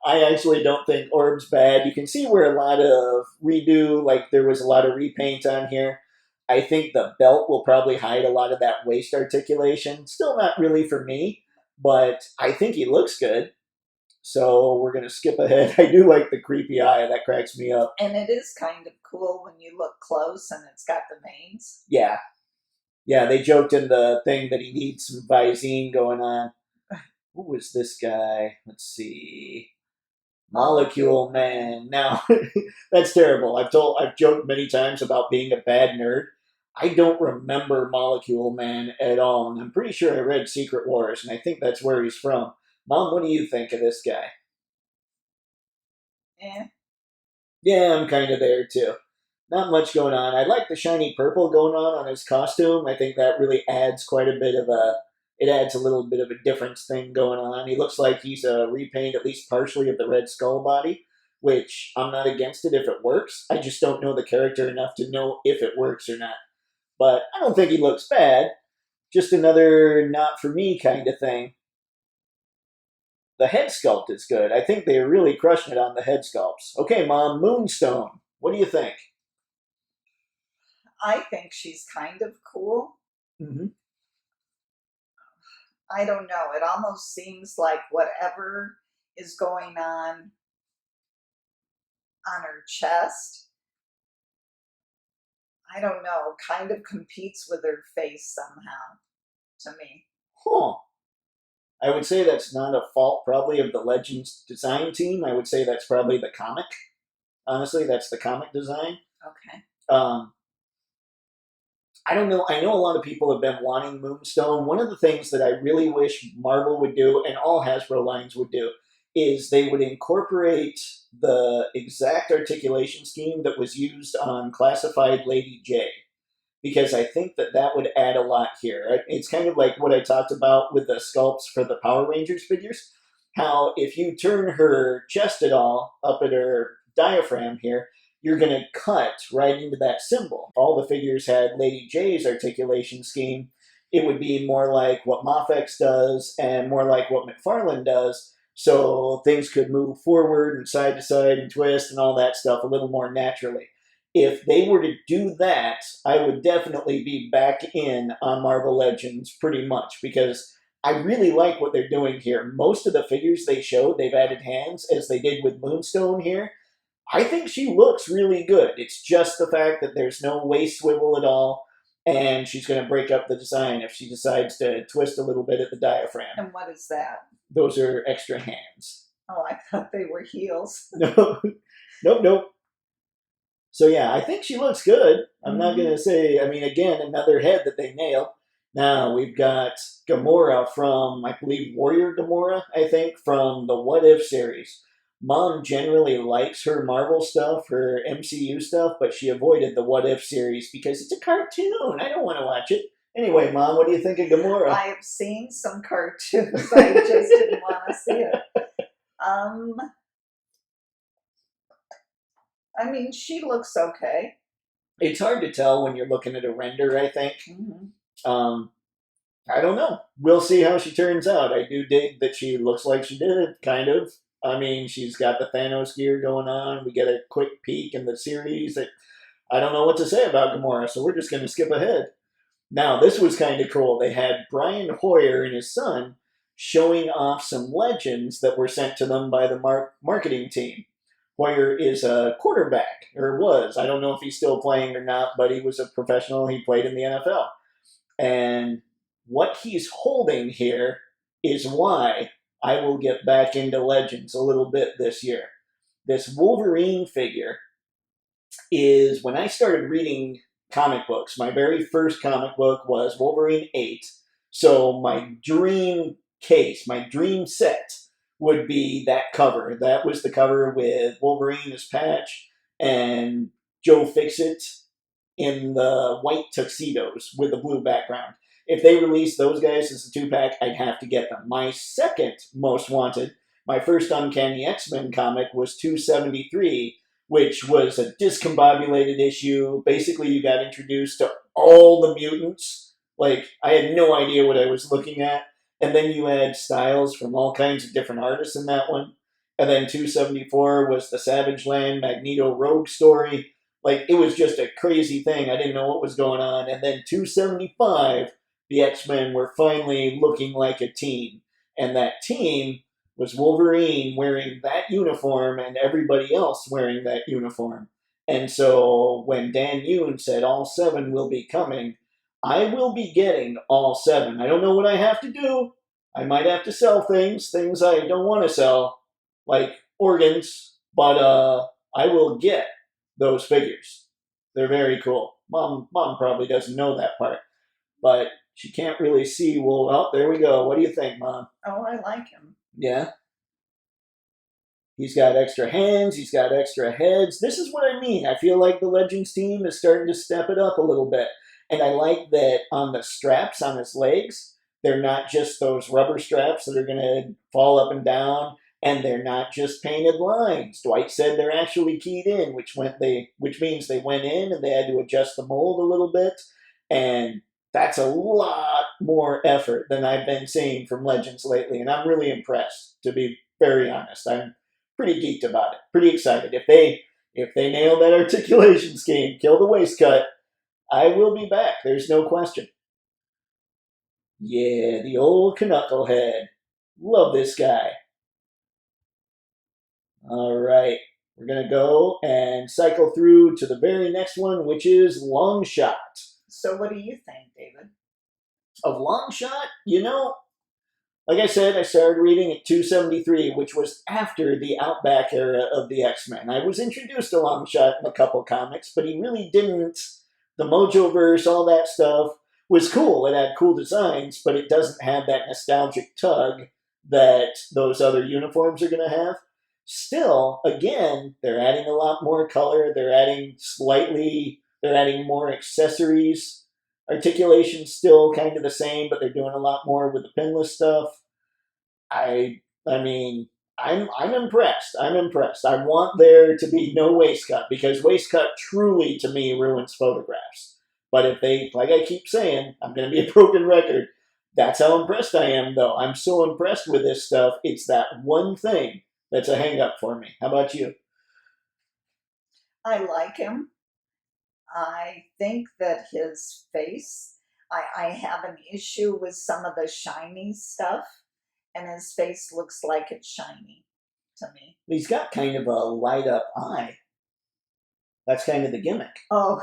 I actually don't think Orb's bad. You can see where a lot of redo, like there was a lot of repaint on here. I think the belt will probably hide a lot of that waist articulation. Still not really for me, but I think he looks good. So we're going to skip ahead. I do like the creepy eye. That cracks me up.
And it is kind of cool when you look close and it's got the veins.
Yeah. Yeah, they joked in the thing that he needs some Visine going on. Who was this guy? Let's see. Molecule Man. Now, that's terrible. I've joked many times about being a bad nerd. I don't remember Molecule Man at all, and I'm pretty sure I read Secret Wars, and I think that's where he's from. Mom, what do you think of this guy? Yeah, I'm kind of there too. Not much going on. I like the shiny purple going on his costume. I think that really adds quite a bit of a. It adds a little bit of a difference thing going on. He looks like he's a repaint, at least partially, of the Red Skull body, which I'm not against it if it works. I just don't know the character enough to know if it works or not. But I don't think he looks bad. Just another not for me kind of thing. The head sculpt is good. I think they're really crushing it on the head sculpts. Okay, Mom, Moonstone. What do you think?
I think she's kind of cool.
Mm-hmm.
I don't know. It almost seems like whatever is going on her chest, I don't know, kind of competes with her face somehow to me.
Huh. I would say that's not a fault probably of the Legends design team. I would say that's probably the comic. Honestly, that's the comic design.
Okay.
Um, I don't know. I know a lot of people have been wanting Moonstone. One of the things that I really wish Marvel would do, and all Hasbro lines would do, is they would incorporate the exact articulation scheme that was used on Classified Lady J. Because I think that that would add a lot here. It's kind of like what I talked about with the sculpts for the Power Rangers figures. How if you turn her chest at all up at her diaphragm here, you're going to cut right into that symbol. If all the figures had Lady J's articulation scheme, it would be more like what Mafex does and more like what McFarlane does. So things could move forward and side to side and twist and all that stuff a little more naturally. If they were to do that, I would definitely be back in on Marvel Legends pretty much because I really like what they're doing here. Most of the figures they showed, they've added hands, as they did with Moonstone here. I think she looks really good. It's just the fact that there's no waist swivel at all, and she's going to break up the design if she decides to twist a little bit at the diaphragm.
And what is that?
Those are extra hands.
Oh, I thought they were heels.
No, nope. So yeah, I think she looks good. I'm not going to say, I mean, again, another head that they nailed. Now we've got Gamora from, I believe, Warrior Gamora, I think, from the What If series. Mom generally likes her Marvel stuff, her MCU stuff, but she avoided the What If series because it's a cartoon. I don't want to watch it. Anyway, Mom, what do you think of Gamora?
I have seen some cartoons. I just didn't want to see it. I mean, she looks okay.
It's hard to tell when you're looking at a render, I think. I don't know. We'll see how she turns out. I do dig that she looks like she did it, kind of. I mean, she's got the Thanos gear going on. We get a quick peek in the series. I don't know what to say about Gamora, so we're just going to skip ahead. Now, this was kind of cool. They had Brian Hoyer and his son showing off some legends that were sent to them by the marketing team. Hoyer is a quarterback, or was. I don't know if he's still playing or not, but he was a professional. He played in the NFL. And what he's holding here is why I will get back into Legends a little bit this year. This Wolverine figure is, when I started reading comic books, my very first comic book was Wolverine 8. So my dream case, my dream set would be that cover. That was the cover with Wolverine as Patch and Joe Fixit in the white tuxedos with the blue background. If they released those guys as a 2-pack, I'd have to get them. My second most wanted, my first Uncanny X-Men comic was 273, which was a discombobulated issue. Basically, you got introduced to all the mutants. Like, I had no idea what I was looking at. And then you had styles from all kinds of different artists in that one. And then 274 was the Savage Land Magneto Rogue story. Like, it was just a crazy thing. I didn't know what was going on. And then 275, the X-Men were finally looking like a team. And that team was Wolverine wearing that uniform and everybody else wearing that uniform. And so when Dan Yoon said all 7 will be coming, I will be getting all 7. I don't know what I have to do. I might have to sell things I don't want to sell, like organs, but I will get those figures. They're very cool. Mom probably doesn't know that part, but she can't really see. Well, oh, there we go. What do you think, Mom?
Oh, I like him.
Yeah? He's got extra hands. He's got extra heads. This is what I mean. I feel like the Legends team is starting to step it up a little bit. And I like that on the straps on his legs, they're not just those rubber straps that are going to fall up and down, and they're not just painted lines. Dwight said they're actually keyed in, which means they went in and they had to adjust the mold a little bit. And that's a lot more effort than I've been seeing from Legends lately, and I'm really impressed, to be very honest. I'm pretty geeked about it, pretty excited. If they nail that articulation scheme, kill the waist cut, I will be back. There's no question. Yeah, the old Knucklehead. Love this guy. All right, we're going to go and cycle through to the very next one, which is Long Shot.
So what do you think, David?
Of Long Shot, like I said, I started reading at 273, which was after the Outback era of the X-Men. I was introduced to Long Shot in a couple comics, but he really didn't. The Mojoverse, all that stuff was cool. It had cool designs, but it doesn't have that nostalgic tug that those other uniforms are going to have. Still, again, they're adding a lot more color. They're adding more accessories. Articulation's still kind of the same, but they're doing a lot more with the pinless stuff. I mean, I'm impressed. I'm impressed. I want there to be no waist cut, because waist cut truly, to me, ruins photographs. But if they, like I keep saying, I'm going to be a broken record. That's how impressed I am, though. I'm so impressed with this stuff. It's that one thing that's a hang-up for me. How about you?
I like him. I think that his face, I have an issue with some of the shiny stuff, and his face looks like it's shiny to me.
He's got kind of a light-up eye. That's kind of the gimmick.
Oh,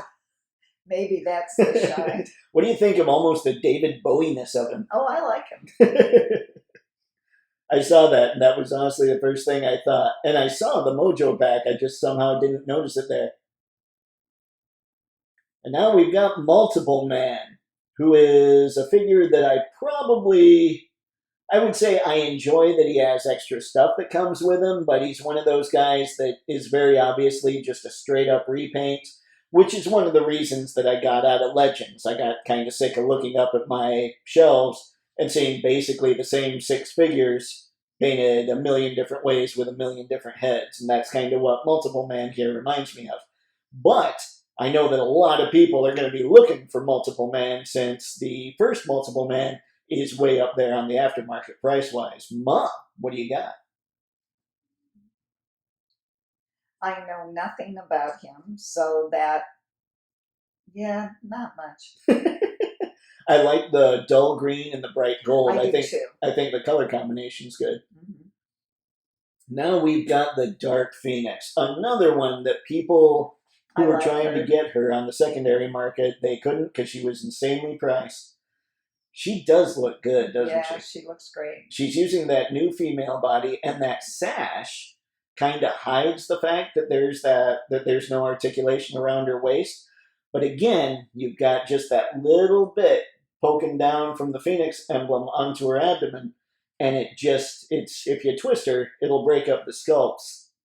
maybe that's the shine.
What do you think of almost the David Bowie-ness of him?
Oh, I like him.
I saw that, and that was honestly the first thing I thought. And I saw the Mojo back, I just somehow didn't notice it there. And now we've got Multiple Man, who is a figure that I would say I enjoy that he has extra stuff that comes with him, but he's one of those guys that is very obviously just a straight-up repaint, which is one of the reasons that I got out of Legends. I got kind of sick of looking up at my shelves and seeing basically the same 6 figures painted a million different ways with a million different heads, and that's kind of what Multiple Man here reminds me of. But I know that a lot of people are going to be looking for Multiple Man, since the first Multiple Man is way up there on the aftermarket price-wise. Mom, what do you got?
I know nothing about him, so that, yeah, not much.
I like the dull green and the bright gold.
I do too.
I think the color combination's good.
Mm-hmm.
Now we've got the Dark Phoenix, another one that people who were trying to get her on the secondary market, they couldn't because she was insanely priced. She does look good, doesn't she?
Yeah, she looks great.
She's using that new female body, and that sash kind of hides the fact that there's no articulation around her waist. But again, you've got just that little bit poking down from the Phoenix emblem onto her abdomen, and if you twist her, it'll break up the sculpt.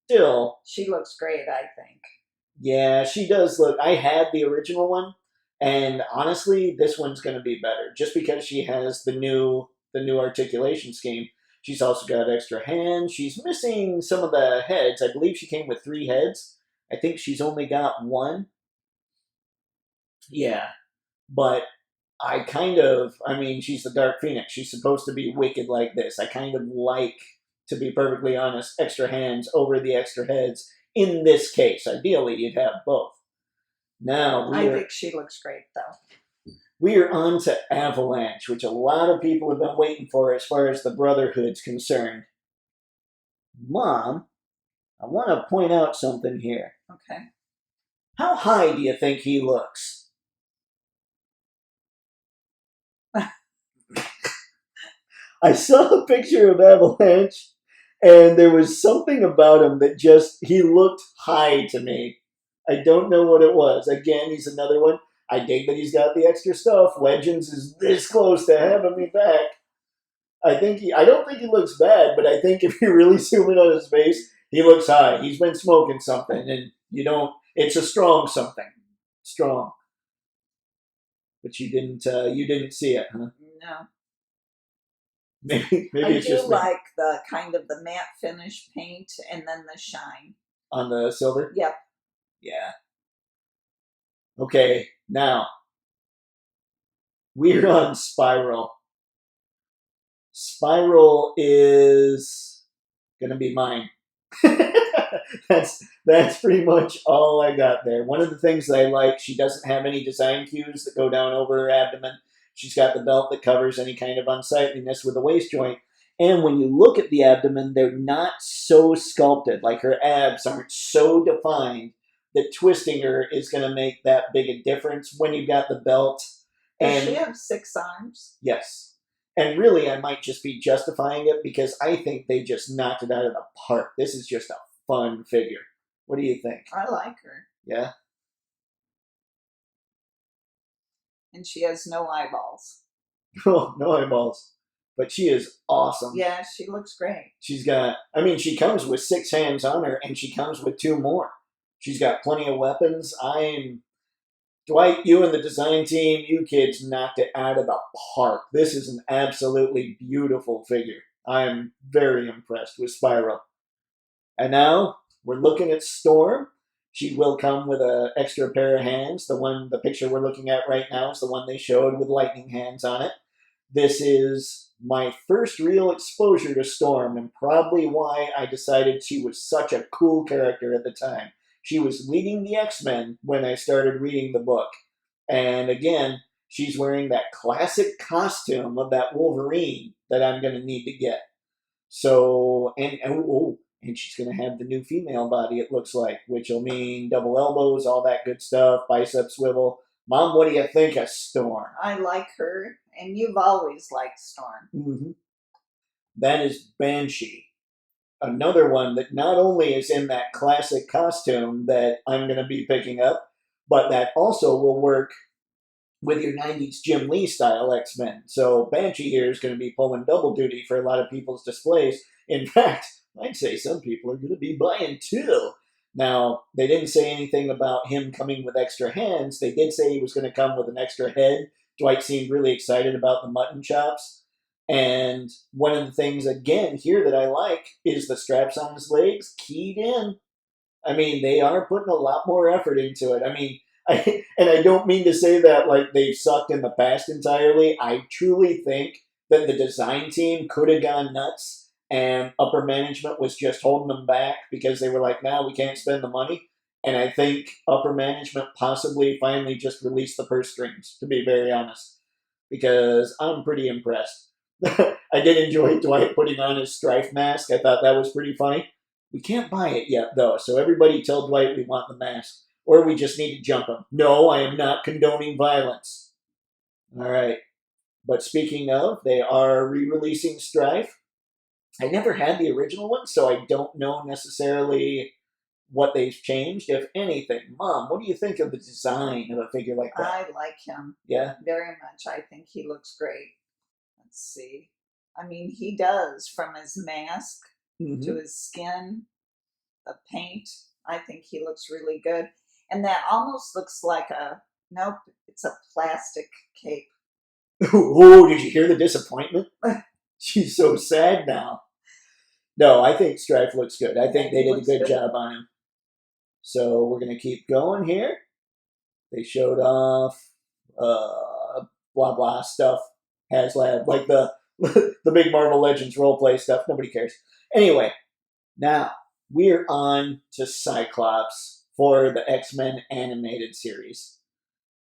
Still,
she looks great, I think.
Yeah, she does look. I had the original one, and honestly, this one's going to be better just because she has the new articulation scheme. She's also got extra hands. She's missing some of the heads. I believe she came with 3 heads. I think she's only got 1. Yeah, but she's the Dark Phoenix. She's supposed to be wicked like this. I kind of like, to be perfectly honest, extra hands over the extra heads. In this case, ideally, you'd have both. Now,
I think she looks great, though.
We are on to Avalanche, which a lot of people have been waiting for as far as the Brotherhood's concerned. Mom, I want to point out something here.
Okay.
How high do you think he looks? I saw a picture of Avalanche, and there was something about him that he looked high to me. I don't know what it was. Again, he's another one. I dig that he's got the extra stuff. Legends is this close to having me back. I don't think he looks bad, but I think if you really zoom in on his face, He looks high. He's been smoking something, and you don't. It's a strong something, strong. But you didn't see it, huh?
No.
Maybe
I
it's
do
just me.
like the kind of the matte finish paint and then the shine.
On the silver.
Yep.
Yeah. Okay, now we're on Spiral. Spiral is gonna be mine. that's pretty much all I got there. One of the things that I like, she doesn't have any design cues that go down over her abdomen. She's got the belt that covers any kind of unsightliness with a waist joint. And when you look at the abdomen, they're not so sculpted. Like her abs aren't so defined that twisting her is going to make that big a difference when you've got the belt.
Does she have 6 arms?
Yes. And really, I might just be justifying it because I think they just knocked it out of the park. This is just a fun figure. What do you think?
I like her.
Yeah?
And she has no eyeballs.
Oh, no eyeballs. But she is awesome.
Yeah, she looks great.
She's got, I mean, she comes with 6 hands on her, and she comes with 2 more. She's got plenty of weapons. Dwight, you and the design team, you kids knocked it out of the park. This is an absolutely beautiful figure. I am very impressed with Spiral. And now we're looking at Storm. She will come with an extra pair of hands. The picture we're looking at right now is the one they showed with lightning hands on it. This is my first real exposure to Storm, and probably why I decided she was such a cool character at the time. She was leading the X-Men when I started reading the book. And again, she's wearing that classic costume of that Wolverine that I'm going to need to get. So, and she's going to have the new female body, it looks like, which will mean double elbows, all that good stuff, bicep swivel. Mom, what do you think of Storm?
I like her, and you've always liked Storm.
Mm-hmm. That is Banshee. Another one that not only is in that classic costume that I'm going to be picking up, but that also will work with your 90s Jim Lee style X-Men. So Banshee here is going to be pulling double duty for a lot of people's displays. In fact, I'd say some people are going to be buying 2. Now, they didn't say anything about him coming with extra hands. They did say he was going to come with an extra head. Dwight seemed really excited about the mutton chops. And one of the things, again, here that I like is the straps on his legs keyed in. I mean, they are putting a lot more effort into it. I mean, and I don't mean to say that like they've sucked in the past entirely. I truly think that the design team could have gone nuts and upper management was just holding them back because they were like, no, we can't spend the money. And I think upper management possibly finally just released the purse strings, to be very honest, because I'm pretty impressed. I did enjoy Dwight putting on his Strife mask. I thought that was pretty funny. We can't buy it yet, though, so everybody tell Dwight we want the mask. Or we just need to jump him. No, I am not condoning violence. All right. But speaking of, they are re-releasing Strife. I never had the original one, so I don't know necessarily what they've changed, if anything. Mom, what do you think of the design of a figure like that?
I like him.
Yeah?
Very much. I think he looks great. Let's see. I mean, he does, from his mask to his skin, the paint. I think he looks really good. And that almost looks like nope, it's a plastic cape.
Oh, did you hear the disappointment? She's so sad now. No, I think Strife looks good. I think they did a good job on him. So we're going to keep going here. They showed off blah blah stuff. HasLab, like the big Marvel Legends roleplay stuff. Nobody cares. Anyway, now we're on to Cyclops for the X-Men animated series.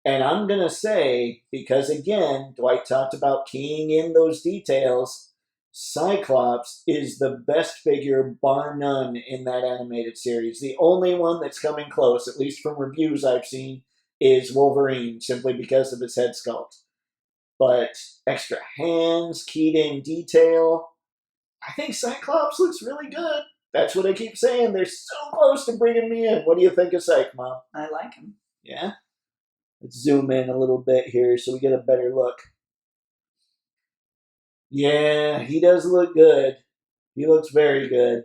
And I'm going to say, because again, Dwight talked about keying in those details, Cyclops is the best figure, bar none, in that animated series. The only one that's coming close, at least from reviews I've seen, is Wolverine, simply because of his head sculpt. But extra hands, keyed in detail, I think Cyclops looks really good. That's what I keep saying. They're so close to bringing me in. What do you think of Cyc, Mom?
I like him.
Yeah? Let's zoom in a little bit here so we get a better look. Yeah, he does look good. He looks very good.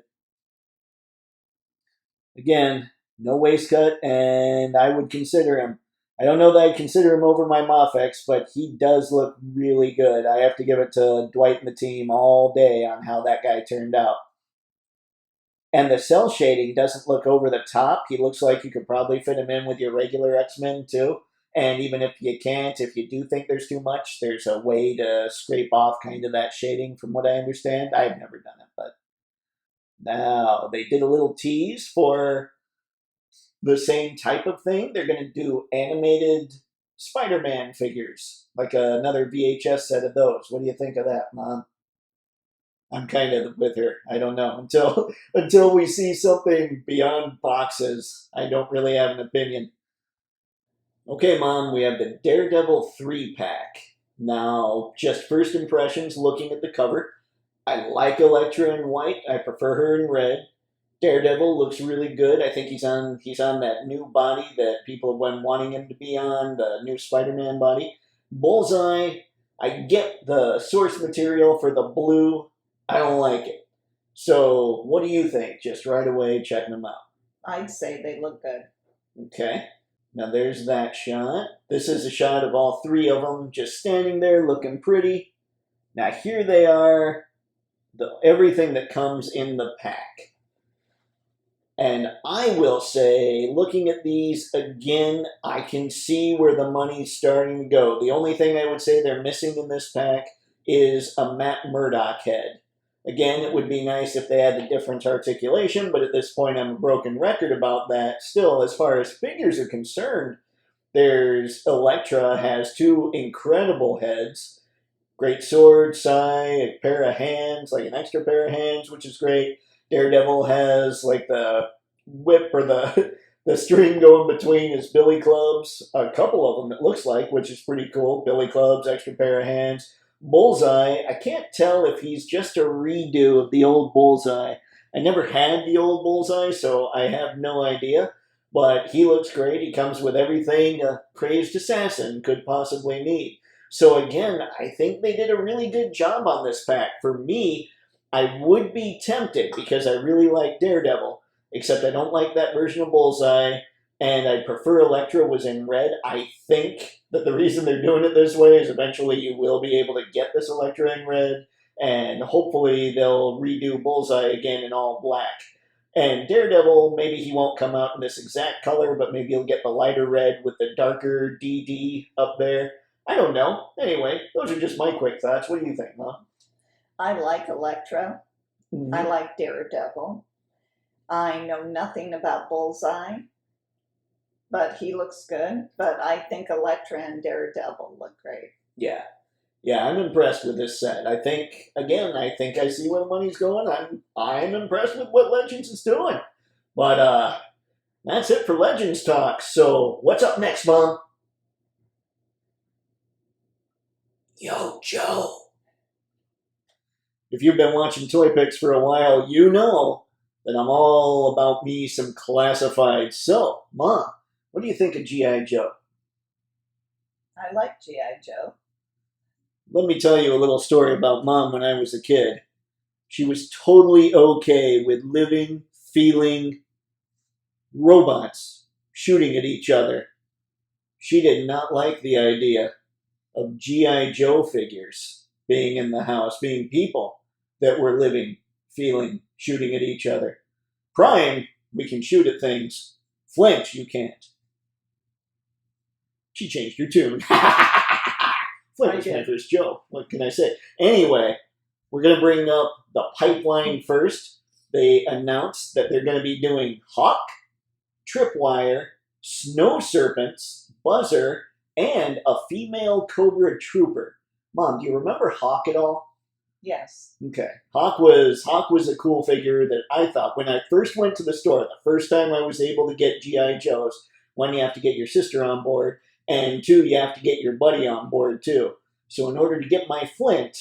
Again, no waist cut, and I would consider him. I don't know that I'd consider him over my Mofex, but he does look really good. I have to give it to Dwight and the team all day on how that guy turned out. And the cell shading doesn't look over the top. He looks like you could probably fit him in with your regular X-Men too. And even if you can't, if you do think there's too much, there's a way to scrape off kind of that shading from what I understand. I've never done it, but now they did a little tease for the same type of thing. They're going to do animated Spider-Man figures, like another VHS set of those. What do you think of that, Mom? I'm kind of with her. I don't know until we see something beyond boxes. I don't really have an opinion. Okay, Mom, we have the Daredevil 3-pack. Now, just first impressions looking at the cover. I like Elektra in white. I prefer her in red. Daredevil looks really good. I think he's on that new body that people have been wanting him to be on, the new Spider-Man body. Bullseye, I get the source material for the blue. I don't like it. So, what do you think? Just right away checking them out.
I'd say they look good.
Okay. Now there's that shot. This is a shot of all three of them just standing there looking pretty. Now here they are, everything that comes in the pack. And I will say, looking at these again, I can see where the money's starting to go. The only thing I would say they're missing in this pack is a Matt Murdock head. Again, it would be nice if they had the different articulation, but at this point I'm a broken record about that. Still, as far as figures are concerned, there's Elektra has two incredible heads. Great sword, sai, a pair of hands, like an extra pair of hands, which is great. Daredevil has like the whip or the string going between his billy clubs. A couple of them, it looks like, which is pretty cool. Billy clubs, extra pair of hands. Bullseye, I can't tell if he's just a redo of the old Bullseye. I never had the old Bullseye, so I have no idea. But he looks great. He comes with everything a crazed assassin could possibly need. So again, I think they did a really good job on this pack. For me, I would be tempted because I really like Daredevil, except I don't like that version of Bullseye, and I prefer Elektra was in red. I think that the reason they're doing it this way is eventually you will be able to get this Elektra in red, and hopefully they'll redo Bullseye again in all black. And Daredevil, maybe he won't come out in this exact color, but maybe he'll get the lighter red with the darker DD up there. I don't know. Anyway, those are just my quick thoughts. What do you think, Mom?
I like Elektra.
Mm-hmm.
I like Daredevil. I know nothing about Bullseye, but he looks good. But I think Elektra and Daredevil look great.
Yeah. Yeah, I'm impressed with this set. I think I see where the money's going. I'm impressed with what Legends is doing. But that's it for Legends talk. So what's up next, Mom? Yo, Joe. If you've been watching Toypixx for a while, you know that I'm all about me some classified. So, Mom, what do you think of G.I. Joe?
I like G.I. Joe.
Let me tell you a little story about Mom when I was a kid. She was totally okay with living, feeling robots shooting at each other. She did not like the idea of G.I. Joe figures being in the house, being people that were living, feeling, shooting at each other. Prime, we can shoot at things. Flint, you can't. She changed her tune. Flint was my first Joe. What can I say? Anyway, we're going to bring up the pipeline first. They announced that they're going to be doing Hawk, Tripwire, Snow Serpents, Buzzer, and a female Cobra Trooper. Mom, do you remember Hawk at all?
Yes.
Okay. Hawk was a cool figure that I thought when I first went to the store, the first time I was able to get G.I. Joes, one, you have to get your sister on board, and two, you have to get your buddy on board too. So in order to get my Flint,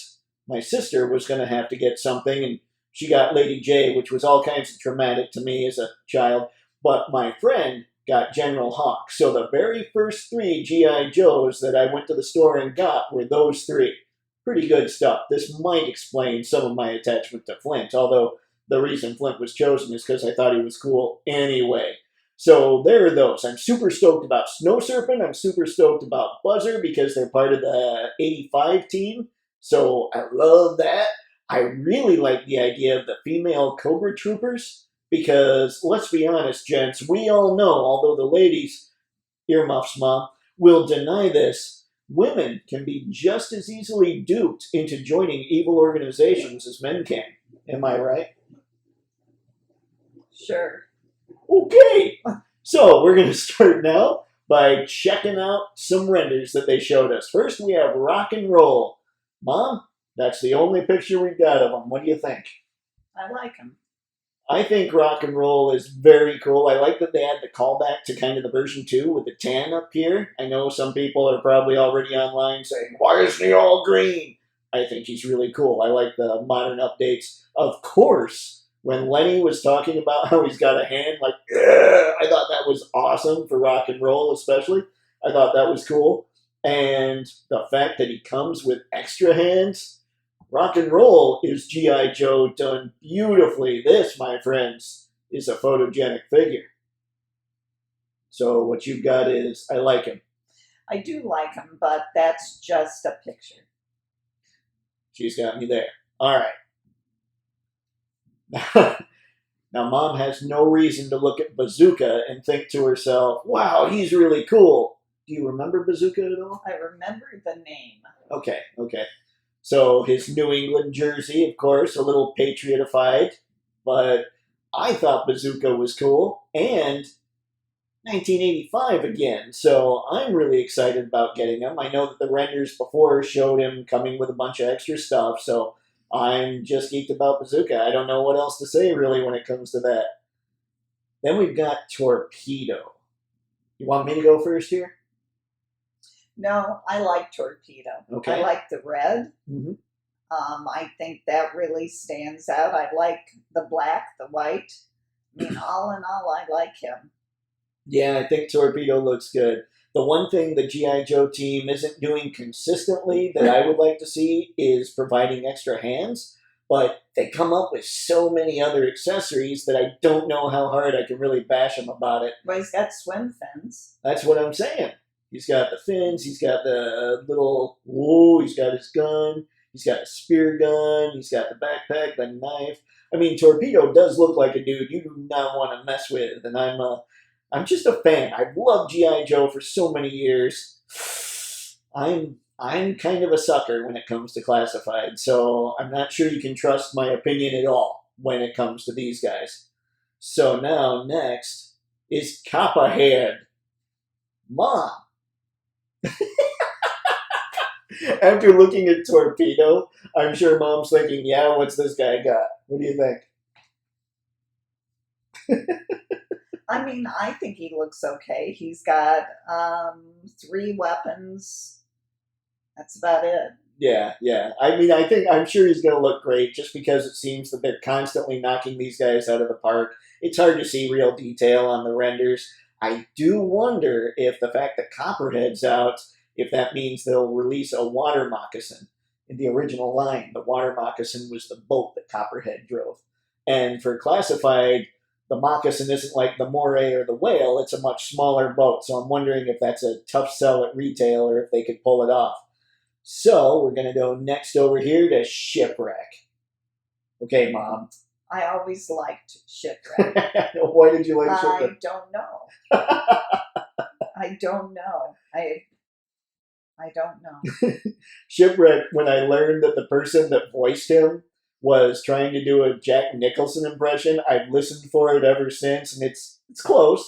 my sister was going to have to get something, and she got Lady J, which was all kinds of traumatic to me as a child. But my friend got General Hawk. So the very first three G.I. Joes that I went to the store and got were those three. Pretty good stuff. This might explain some of my attachment to Flint, although the reason Flint was chosen is because I thought he was cool anyway. So there are those. I'm super stoked about Snow Serpent. I'm super stoked about Buzzer because they're part of the 85 team. So I love that. I really like the idea of the female Cobra Troopers because, let's be honest, gents, we all know, although the ladies, earmuffs, Mom, will deny this, women can be just as easily duped into joining evil organizations as men can. Am I right?
Sure.
Okay, so we're going to start now by checking out some renders that they showed us. First, we have Rock and Roll. Mom, that's the only picture we've got of them. What do you think?
I like him.
I think Rock and Roll is very cool. I like that they had the callback to kind of the version 2 with the tan up here. I know some people are probably already online saying, why isn't he all green? I think he's really cool. I like the modern updates. Of course, when Lenny was talking about how he's got a hand, like, I thought that was awesome for Rock and Roll especially. I thought that was cool. And the fact that he comes with extra hands, Rock and Roll is G.I. Joe done beautifully. This, my friends, is a photogenic figure. So what you've got is, I like him.
I do like him, but that's just a picture.
She's got me there. All right. Now, Mom has no reason to look at Bazooka and think to herself, wow, he's really cool. Do you remember Bazooka at all?
I remember the name.
Okay. So his New England jersey, of course, a little patriotified, but I thought Bazooka was cool, and 1985 again, so I'm really excited about getting him. I know that the renders before showed him coming with a bunch of extra stuff, so I'm just geeked about Bazooka. I don't know what else to say, really, when it comes to that. Then we've got Torpedo. You want me to go first here?
No, I like Torpedo.
Okay.
I like the red.
Mm-hmm.
I think that really stands out. I like the black, the white. I mean, all in all, I like him.
Yeah, I think Torpedo looks good. The one thing the G.I. Joe team isn't doing consistently that I would like to see is providing extra hands, but they come up with so many other accessories that I don't know how hard I can really bash them about it.
Well, he's got swim fins.
That's what I'm saying. He's got the fins, he's got the little, he's got his gun, he's got a spear gun, he's got the backpack, the knife. I mean, Torpedo does look like a dude you do not want to mess with, and I'm just a fan. I've loved G.I. Joe for so many years. I'm kind of a sucker when it comes to classified, so I'm not sure you can trust my opinion at all when it comes to these guys. So now, next is Copperhead. Mom. After looking at Torpedo, I'm sure Mom's thinking, yeah, what's this guy got? What do you think?
I mean, I think he looks okay. He's got 3 weapons. That's about it.
Yeah. I mean, I'm sure he's going to look great just because it seems that they're constantly knocking these guys out of the park. It's hard to see real detail on the renders. I do wonder if the fact that Copperhead's out, if that means they'll release a water moccasin. In the original line, the water moccasin was the boat that Copperhead drove. And for classified, the moccasin isn't like the moray or the whale, it's a much smaller boat. So I'm wondering if that's a tough sell at retail or if they could pull it off. So we're going to go next over here to Shipwreck. Okay, Mom.
I always liked Shipwreck.
Why did you like Shipwreck?
I don't know. I don't know. I don't know.
Shipwreck, when I learned that the person that voiced him was trying to do a Jack Nicholson impression, I've listened for it ever since, and it's close,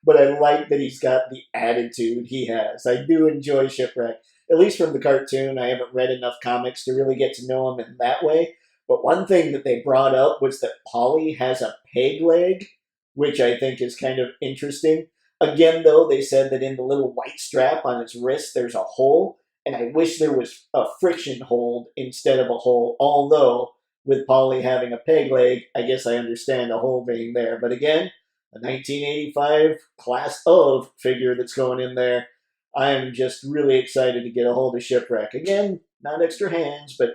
but I like that he's got the attitude he has. I do enjoy Shipwreck, at least from the cartoon. I haven't read enough comics to really get to know him in that way, but one thing that they brought up was that Polly has a peg leg, which I think is kind of interesting. Again, though, they said that in the little white strap on his wrist, there's a hole, and I wish there was a friction hold instead of a hole, although with Polly having a peg leg, I guess I understand a hole being there. But again, a 1985 class of figure that's going in there. I'm just really excited to get a hold of Shipwreck. Again, not extra hands, but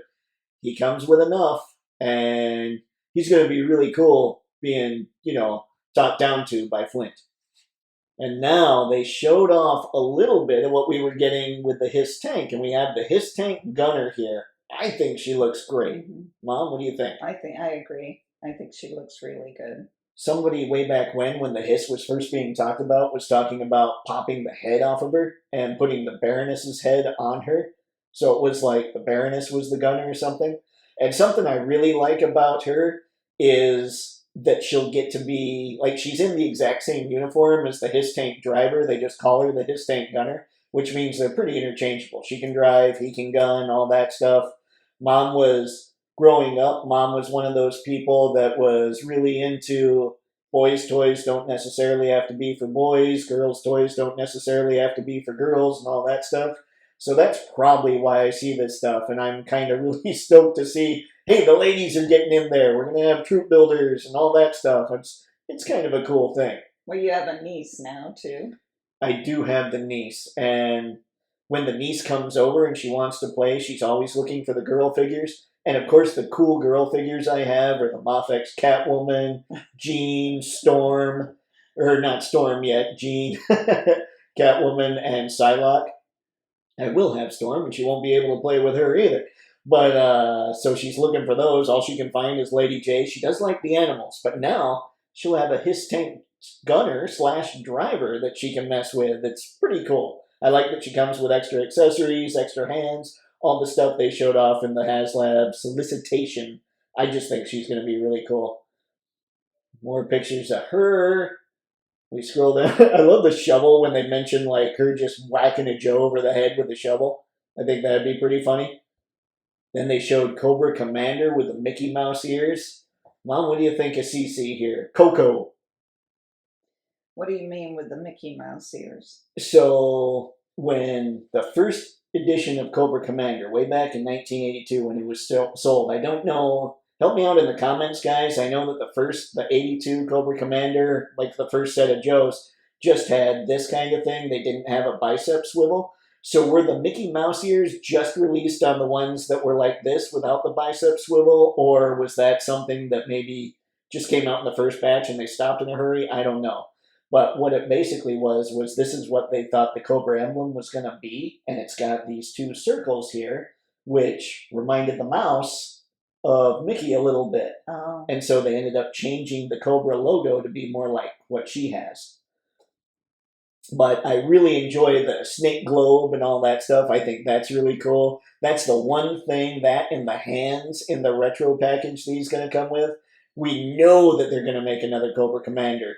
he comes with enough, and he's going to be really cool being, talked down to by Flint. And now they showed off a little bit of what we were getting with the Hiss tank, and we have the Hiss tank gunner here. I think she looks great. Mom, what do you think?
I agree. I think she looks really good.
Somebody way back when the Hiss was first being talked about, was talking about popping the head off of her and putting the Baroness's head on her. So it was like the Baroness was the gunner or something. And something I really like about her is that she'll get to be, like, she's in the exact same uniform as the Hiss tank driver. They just call her the Hiss tank gunner, which means they're pretty interchangeable. She can drive, he can gun, all that stuff. Growing up, Mom was one of those people that was really into boys' toys don't necessarily have to be for boys, girls' toys don't necessarily have to be for girls, and all that stuff. So that's probably why I see this stuff, and I'm kind of really stoked to see, hey, the ladies are getting in there. We're going to have troop builders and all that stuff. It's kind of a cool thing.
Well, you have a niece now, too.
I do have the niece, and when the niece comes over and she wants to play, she's always looking for the girl figures. And of course, the cool girl figures I have are the Mafex Catwoman, Jean, Storm, or not Storm yet, Jean, Catwoman, and Psylocke. I will have Storm, and she won't be able to play with her either. But, so she's looking for those. All she can find is Lady J. She does like the animals, but now she'll have a Hiss tank gunner / driver that she can mess with. It's pretty cool. I like that she comes with extra accessories, extra hands, all the stuff they showed off in the HasLab solicitation. I just think she's going to be really cool. More pictures of her. We scroll down. I love the shovel when they mention like her just whacking a Joe over the head with the shovel. I think that'd be pretty funny. Then they showed Cobra Commander with the Mickey Mouse ears. Mom, what do you think of CC here? Coco.
What do you mean with the Mickey Mouse ears?
So when the first edition of Cobra Commander, way back in 1982 when it was sold, I don't know, help me out in the comments, guys. I know that the 82 Cobra Commander, like the first set of Joes, just had this kind of thing. They didn't have a bicep swivel. So were the Mickey Mouse ears just released on the ones that were like this without the bicep swivel, or was that something that maybe just came out in the first batch and they stopped in a hurry? I don't know. But what it basically was this is what they thought the Cobra emblem was going to be, and it's got these two circles here, which reminded the mouse of Mickey a little bit.
Oh.
And so they ended up changing the Cobra logo to be more like what she has. But I really enjoy the snake globe and all that stuff. I think that's really cool. That's the one thing, that and the hands in the retro package that he's going to come with. We know that they're going to make another Cobra Commander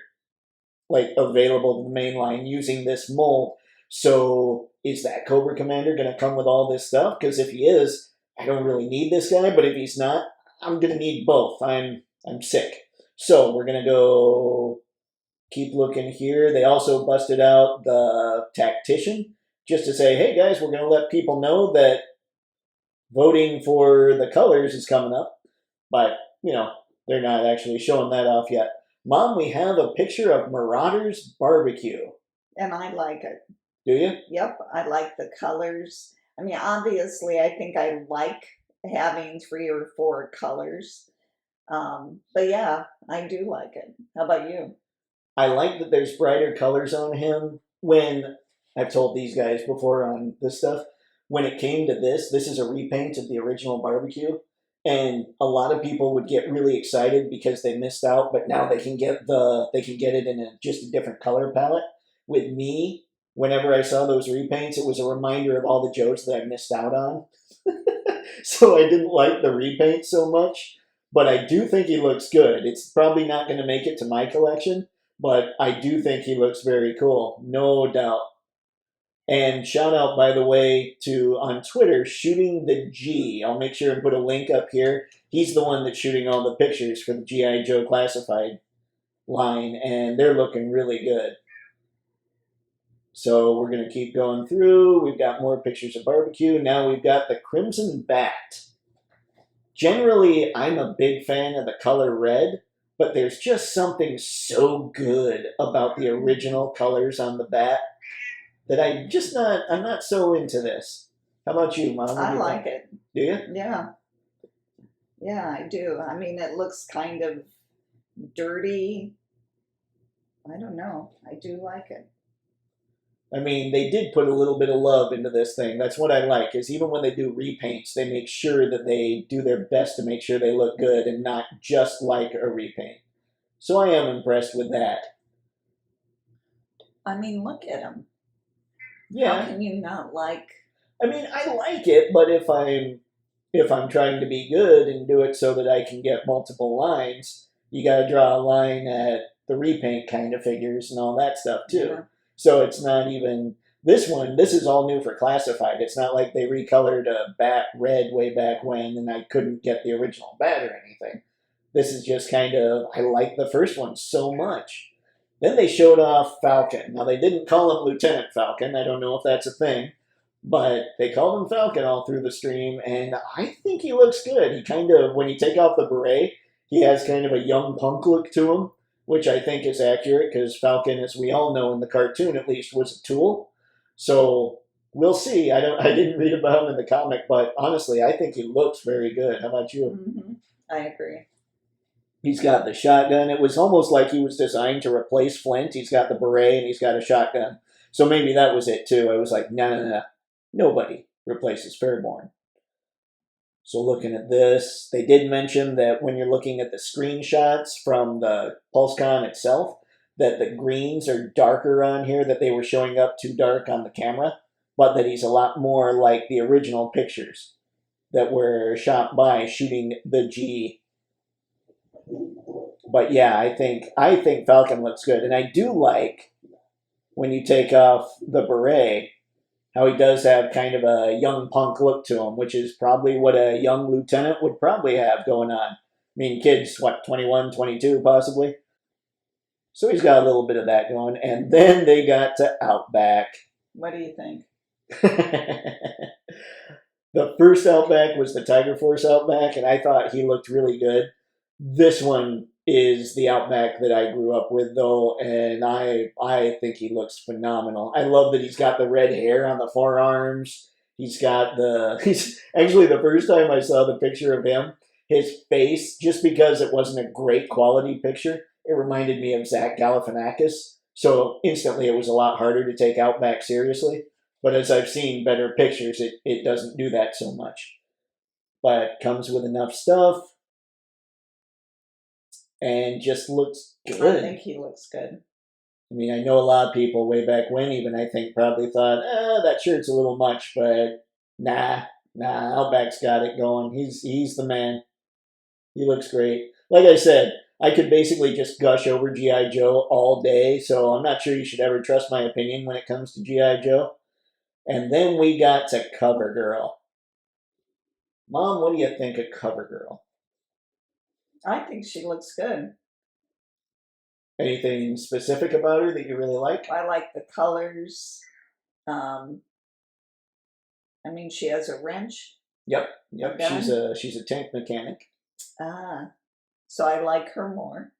like available to the main line using this mold. So is that Cobra Commander going to come with all this stuff? Because if he is, I don't really need this guy. But if he's not, I'm going to need both. I'm sick. So we're going to go keep looking here. They also busted out the Tactician just to say, hey guys, we're going to let people know that voting for the colors is coming up. But, they're not actually showing that off yet. Mom, we have a picture of Marauder's Barbecue.
And I like it.
Do you?
Yep, I like the colors. I mean, obviously, I think I like having 3 or 4 colors. But yeah, I do like it. How about you?
I like that there's brighter colors on him. When I've told these guys before on this stuff, when it came to this is a repaint of the original Barbecue. And a lot of people would get really excited because they missed out, but now they can get it in just a different color palette. With me, whenever I saw those repaints, it was a reminder of all the Joes that I missed out on. So I didn't like the repaint so much, but I do think he looks good. It's probably not going to make it to my collection, but I do think he looks very cool, no doubt. And shout out, by the way, to, on Twitter, Shooting the G. I'll make sure and put a link up here. He's the one that's shooting all the pictures for the G.I. Joe Classified line, and they're looking really good. So we're going to keep going through. We've got more pictures of Barbecue. Now we've got the Crimson Bat. Generally, I'm a big fan of the color red, but there's just something so good about the original colors on the bat that I'm not so into this. How about you, Mom?
I like it.
Do you?
Yeah. Yeah, I do. I mean, it looks kind of dirty. I don't know. I do like it.
I mean, they did put a little bit of love into this thing. That's what I like, is even when they do repaints, they make sure that they do their best to make sure they look good and not just like a repaint. So I am impressed with that.
I mean, look at him.
Yeah.
How can you not like?
I mean, I like it, but if I'm trying to be good and do it so that I can get multiple lines, you got to draw a line at the repaint kind of figures and all that stuff too.
Yeah.
So it's not even this one. This is all new for classified. It's not like they recolored a bat red way back when, and I couldn't get the original bat or anything. This is just kind of, I like the first one so much. Then they showed off Falcon. Now they didn't call him Lieutenant Falcon. I don't know if that's a thing. But they called him Falcon all through the stream, and I think he looks good. He kind of, when you take off the beret, he has kind of a young punk look to him, which I think is accurate, because Falcon, as we all know in the cartoon at least, was a tool. So we'll see. I didn't read about him in the comic, but honestly, I think he looks very good. How about you?
Mm-hmm. I agree.
He's got the shotgun. It was almost like he was designed to replace Flint. He's got the beret and he's got a shotgun. So maybe that was it too. I was like, no. Nobody replaces Fairborn. So looking at this, they did mention that when you're looking at the screenshots from the Pulse Con itself, that the greens are darker on here, that they were showing up too dark on the camera, but that he's a lot more like the original pictures that were shot by shooting the G. But yeah, I think Falcon looks good. And I do like, when you take off the beret, how he does have kind of a young punk look to him, which is probably what a young lieutenant would probably have going on. I mean, kids, what, 21, 22 possibly? So he's got a little bit of that going. And then they got to Outback.
What do you think?
The first Outback was the Tiger Force Outback, and I thought he looked really good. This one is the Outback that I grew up with, though, and I think he looks phenomenal. I love that he's got the red hair on the forearms. He's actually, the first time I saw the picture of him, his face, just because it wasn't a great quality picture, it reminded me of Zach Galifianakis. So instantly it was a lot harder to take Outback seriously. But as I've seen better pictures, it doesn't do that so much. But comes with enough stuff and just looks good.
I think he looks good.
I mean, I know a lot of people way back when even, I think, probably thought, that shirt's a little much, but nah, Outback's got it going. He's the man. He looks great. Like I said, I could basically just gush over G.I. Joe all day, so I'm not sure you should ever trust my opinion when it comes to G.I. Joe. And then we got to CoverGirl. Mom, what do you think of CoverGirl?
I think she looks good.
Anything specific about her that you really like?
I like the colors. I mean, she has a wrench.
Yep.
Gun.
She's a tank mechanic.
So I like her more.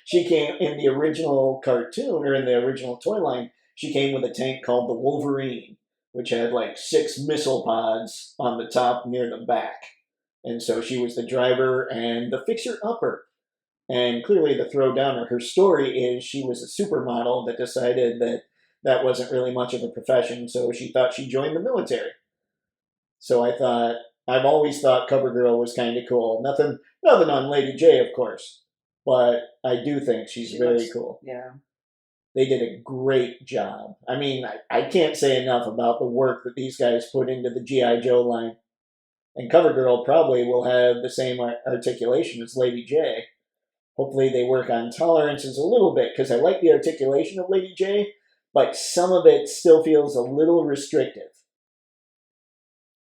She came in the original cartoon, or in the original toy line, she came with a tank called the Wolverine, which had like 6 missile pods on the top near the back. And so she was the driver and the fixer-upper. And clearly the throwdowner. Her story is she was a supermodel that decided that wasn't really much of a profession, so she thought she'd join the military. So I've always thought CoverGirl was kind of cool. Nothing on Lady J, of course. But I do think she's very cool.
Yeah.
They did a great job. I mean, I can't say enough about the work that these guys put into the G.I. Joe line. And CoverGirl probably will have the same articulation as Lady J. Hopefully they work on tolerances a little bit, because I like the articulation of Lady J, but some of it still feels a little restrictive.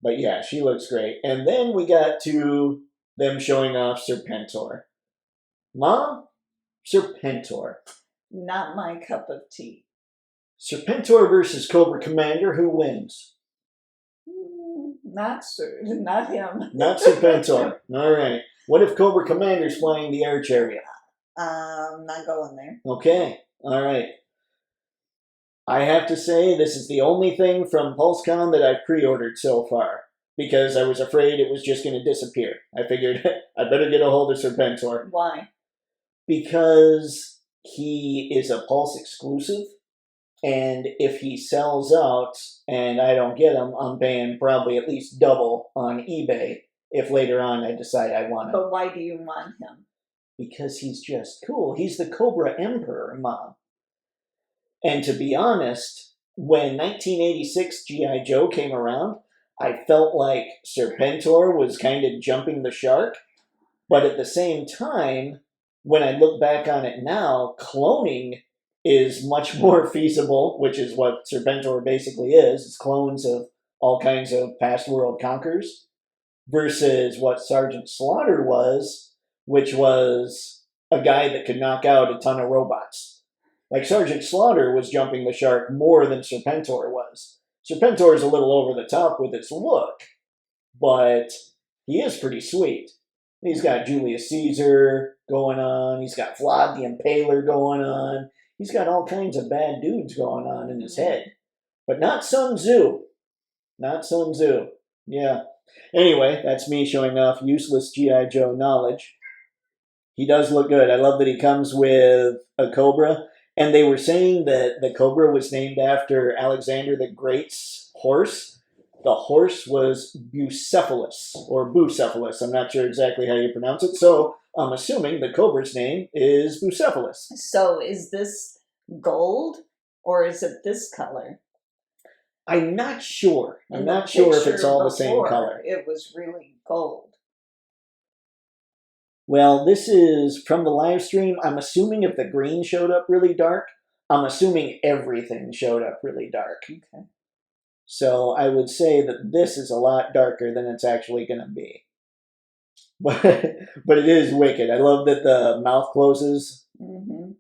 But yeah, she looks great. And then we got to them showing off Serpentor. Mom, Serpentor.
Not my cup of tea.
Serpentor versus Cobra Commander, who wins?
Not him.
Not Serpentor. All right. What if Cobra Commander's flying the air chariot?
Not going there.
Okay. All right. I have to say, this is the only thing from PulseCon that I've pre-ordered so far. because I was afraid it was just going to disappear. I figured I better get a hold of Serpentor.
Why?
Because he is a Pulse exclusive, and if he sells out and I don't get him, I'm paying probably at least double on eBay if later on I decide I want him.
But why do you want him?
Because he's just cool. He's the Cobra Emperor, Mom. And to be honest, when 1986 G.I. Joe came around, I felt like Serpentor was kind of jumping the shark. But at the same time, when I look back on it now, cloning is much more feasible, which is what Serpentor basically is. It's clones of all kinds of past world conquerors, versus what Sergeant Slaughter was, which was a guy that could knock out a ton of robots. Like, Sergeant Slaughter was jumping the shark more than Serpentor was. Serpentor is a little over the top with its look, but he is pretty sweet. He's got Julius Caesar going on. He's got Vlad the Impaler going on. He's got all kinds of bad dudes going on in his head. But not Sun Tzu. Not Sun Tzu. Yeah. Anyway, that's me showing off useless G.I. Joe knowledge. He does look good. I love that he comes with a Cobra. And they were saying that the Cobra was named after Alexander the Great's horse. The horse was Bucephalus, or Bucephalus. I'm not sure exactly how you pronounce it. So I'm assuming the Cobra's name is Bucephalus.
So is this gold, or is it this color?
I'm not sure. I'm not sure if it's all the same color.
It was really gold.
Well, this is from the live stream. I'm assuming if the green showed up really dark, I'm assuming everything showed up really dark.
Okay.
So I would say that this is a lot darker than it's actually going to be. But it is wicked. I love that the mouth closes on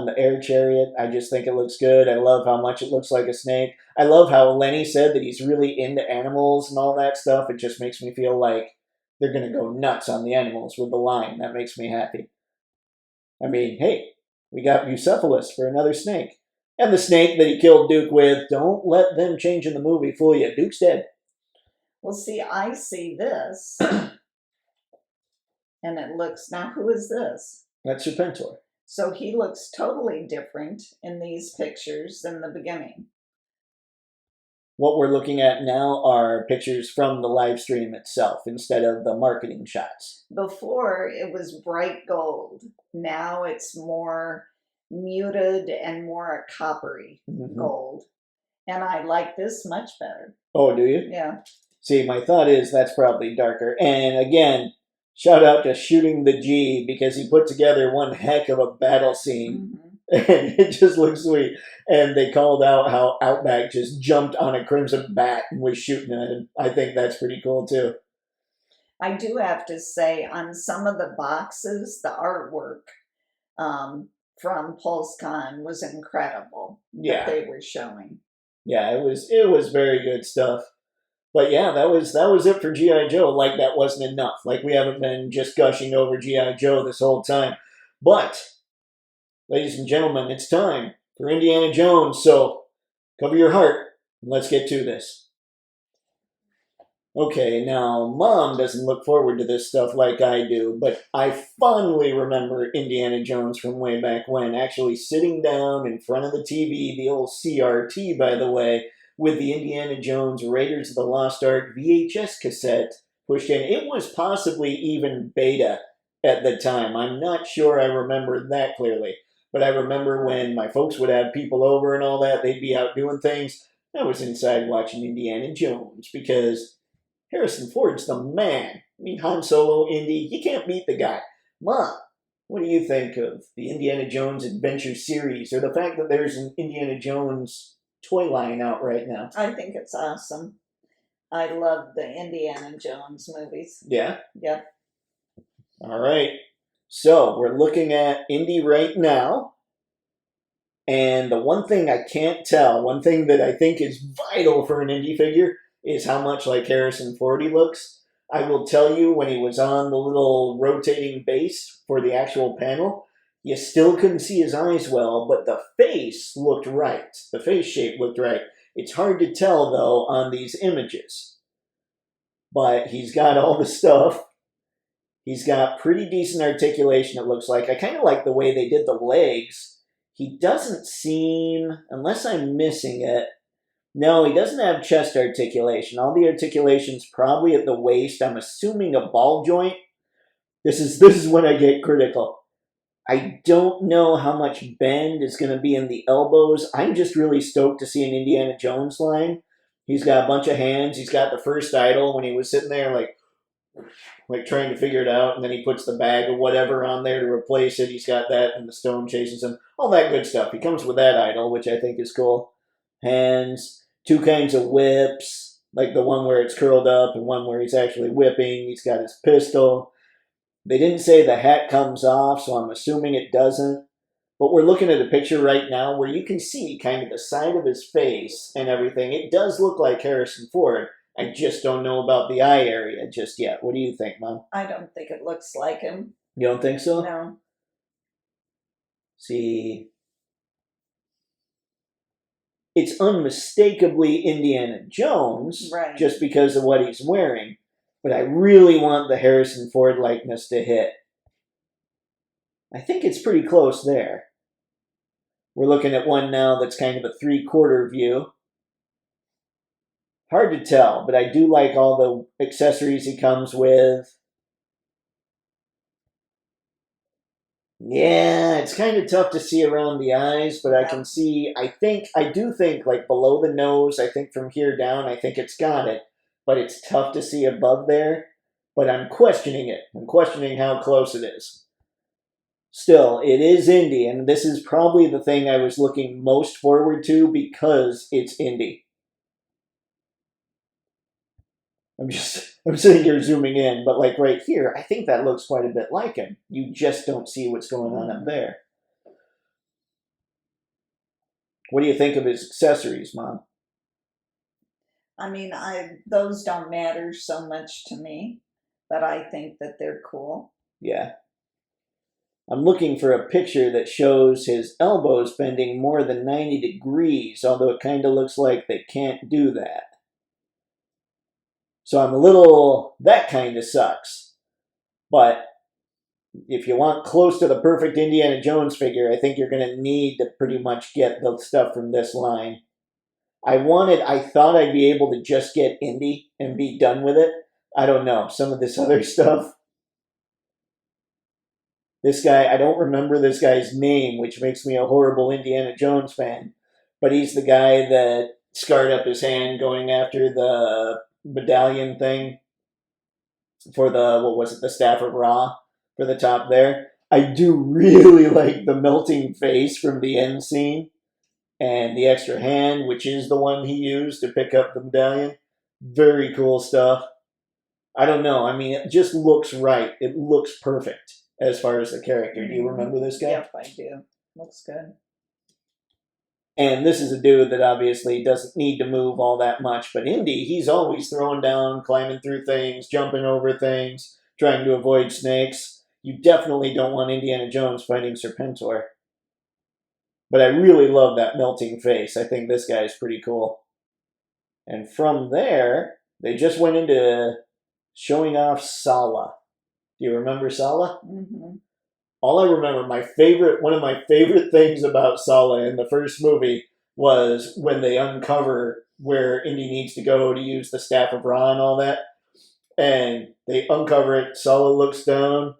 the air chariot. I just think it looks good. I love how much it looks like a snake. I love how Lenny said that he's really into animals and all that stuff. It just makes me feel like they're going to go nuts on the animals with the line. That makes me happy. I mean, hey, we got Bucephalus for another snake. And the snake that he killed Duke with, don't let them change in the movie fool you. Duke's dead.
Well, see, I see this. And it looks, now who is this?
That's Serpentor.
So he looks totally different in these pictures than the beginning.
What we're looking at now are pictures from the live stream itself instead of the marketing shots.
Before, it was bright gold. Now it's more muted and more coppery gold. And I like this much better.
Oh, do you?
Yeah.
See, my thought is that's probably darker. And again, shout out to Shooting the G, because he put together one heck of a battle scene. And it just looks sweet. And they called out how Outback just jumped on a crimson bat and was shooting at him. I think that's pretty cool, too.
I do have to say, on some of the boxes, the artwork from Pulse Con was incredible.
Yeah.
That they were showing.
Yeah, it was very good stuff. But yeah, that was it for G.I. Joe. Like, that wasn't enough. Like, we haven't been just gushing over G.I. Joe this whole time. But, ladies and gentlemen, it's time for Indiana Jones. So, cover your heart and let's get to this. Okay, now, Mom doesn't look forward to this stuff like I do, but I fondly remember Indiana Jones from way back when, actually sitting down in front of the TV, the old CRT, by the way, with the Indiana Jones Raiders of the Lost Ark VHS cassette pushed in. It was possibly even beta at the time. I'm not sure I remember that clearly, but I remember when my folks would have people over and all that, they'd be out doing things. I was inside watching Indiana Jones because Harrison Ford's the man. I mean, Han Solo, Indy, you can't beat the guy. Mom, what do you think of the Indiana Jones Adventure series, or the fact that there's an Indiana Jones toy line out right now?
I think it's awesome. I love the Indiana Jones movies.
Yeah?
Yep.
All right. So, we're looking at Indy right now. And the one thing I can't tell, one thing that I think is vital for an Indy figure, is how much like Harrison Ford he looks. I will tell you, when he was on the little rotating base for the actual panel, you still couldn't see his eyes well, but the face looked right. The face shape looked right. It's hard to tell, though, on these images. But he's got all the stuff. He's got pretty decent articulation, it looks like. I kind of like the way they did the legs. He doesn't seem, unless I'm missing it, no, he doesn't have chest articulation. All the articulation's probably at the waist. I'm assuming a ball joint. This is when I get critical. I don't know how much bend is going to be in the elbows. I'm just really stoked to see an Indiana Jones line. He's got a bunch of hands. He's got the first idol when he was sitting there like trying to figure it out, and then he puts the bag of whatever on there to replace it. He's got that, and the stone chases him. All that good stuff. He comes with that idol, which I think is cool. Hands, two kinds of whips, like the one where it's curled up and one where he's actually whipping. He's got his pistol. They didn't say the hat comes off, so I'm assuming it doesn't. But we're looking at a picture right now where you can see kind of the side of his face and everything. It does look like Harrison Ford. I just don't know about the eye area just yet. What do you think, Mom?
I don't think it looks like him.
You don't think so?
No.
See, it's unmistakably Indiana Jones,
Right.
just because of what he's wearing. But I really want the Harrison Ford likeness to hit. I think it's pretty close there. We're looking at one now that's kind of a 3/4 view. Hard to tell, but I do like all the accessories he comes with. Yeah, it's kind of tough to see around the eyes, but I can see, I do think like below the nose, I think from here down, I think it's got it. But it's tough to see above there. But I'm questioning it. I'm questioning how close it is. Still, it is Indy, and this is probably the thing I was looking most forward to because it's Indy. I'm sitting here zooming in, but like right here, I think that looks quite a bit like him. You just don't see what's going on up there. What do you think of his accessories, Mom?
I mean, those don't matter so much to me, but I think that they're cool.
Yeah. I'm looking for a picture that shows his elbows bending more than 90 degrees, although it kind of looks like they can't do that. So I'm a little, that kind of sucks. But if you want close to the perfect Indiana Jones figure, I think you're going to need to pretty much get the stuff from this line. I thought I'd be able to just get Indy and be done with it. I don't know. Some of this other stuff. This guy, I don't remember this guy's name, which makes me a horrible Indiana Jones fan. But he's the guy that scarred up his hand going after the medallion thing for the Staff of Ra for the top there. I do really like the melting face from the end scene and the extra hand, which is the one he used to pick up the medallion. Very cool stuff. I don't know. I mean, it just looks right. It looks perfect as far as the character. Do you remember this guy?
Yep, I do. Looks good.
And this is a dude that obviously doesn't need to move all that much. But Indy, he's always throwing down, climbing through things, jumping over things, trying to avoid snakes. You definitely don't want Indiana Jones fighting Serpentor. But I really love that melting face. I think this guy's pretty cool. And from there, they just went into showing off Sala. Do you remember Sala?
Mm-hmm.
All I remember, one of my favorite things about Sala in the first movie was when they uncover where Indy needs to go to use the Staff of Ra and all that. And they uncover it, Sala looks down,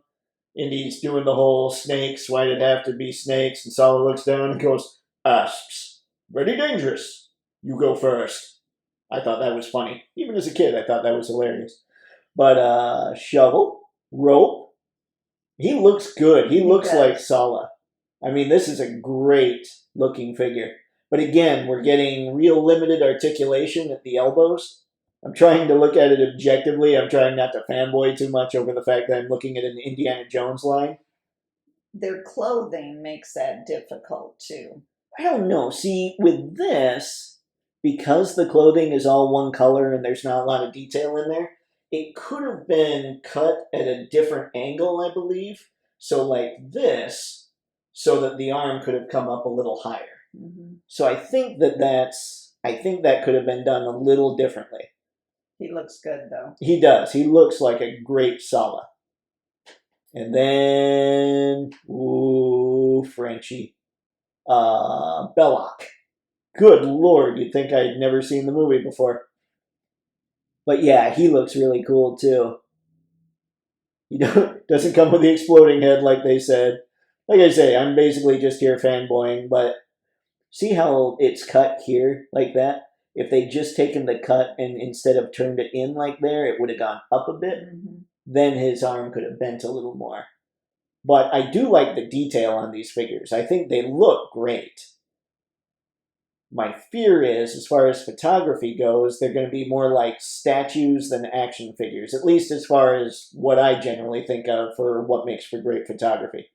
Indy's doing the whole snakes, why'd it have to be snakes? And Sala looks down and goes, asks, ready dangerous, you go first. I thought that was funny. Even as a kid, I thought that was hilarious. But shovel, rope, he looks good. He looks like Sala. I mean, this is a great looking figure. But again, we're getting real limited articulation at the elbows. I'm trying to look at it objectively. I'm trying not to fanboy too much over the fact that I'm looking at an Indiana Jones line.
Their clothing makes that difficult too.
I don't know. See, with this, because the clothing is all one color and there's not a lot of detail in there, it could have been cut at a different angle, I believe. So like this, so that the arm could have come up a little higher.
Mm-hmm.
So I think that's I think that could have been done a little differently.
He looks good, though.
He does. He looks like a great Sala. And then, ooh, Frenchie. Belloc. Good Lord, you'd think I'd never seen the movie before. But yeah, he looks really cool too. He doesn't come with the exploding head like they said. Like I say, I'm basically just here fanboying, but see how it's cut here like that? If they just taken the cut and instead of turned it in like there, it would have gone up a bit.
Mm-hmm.
Then his arm could have bent a little more. But I do like the detail on these figures. I think they look great. My fear is, as far as photography goes, they're going to be more like statues than action figures, at least as far as what I generally think of for what makes for great photography.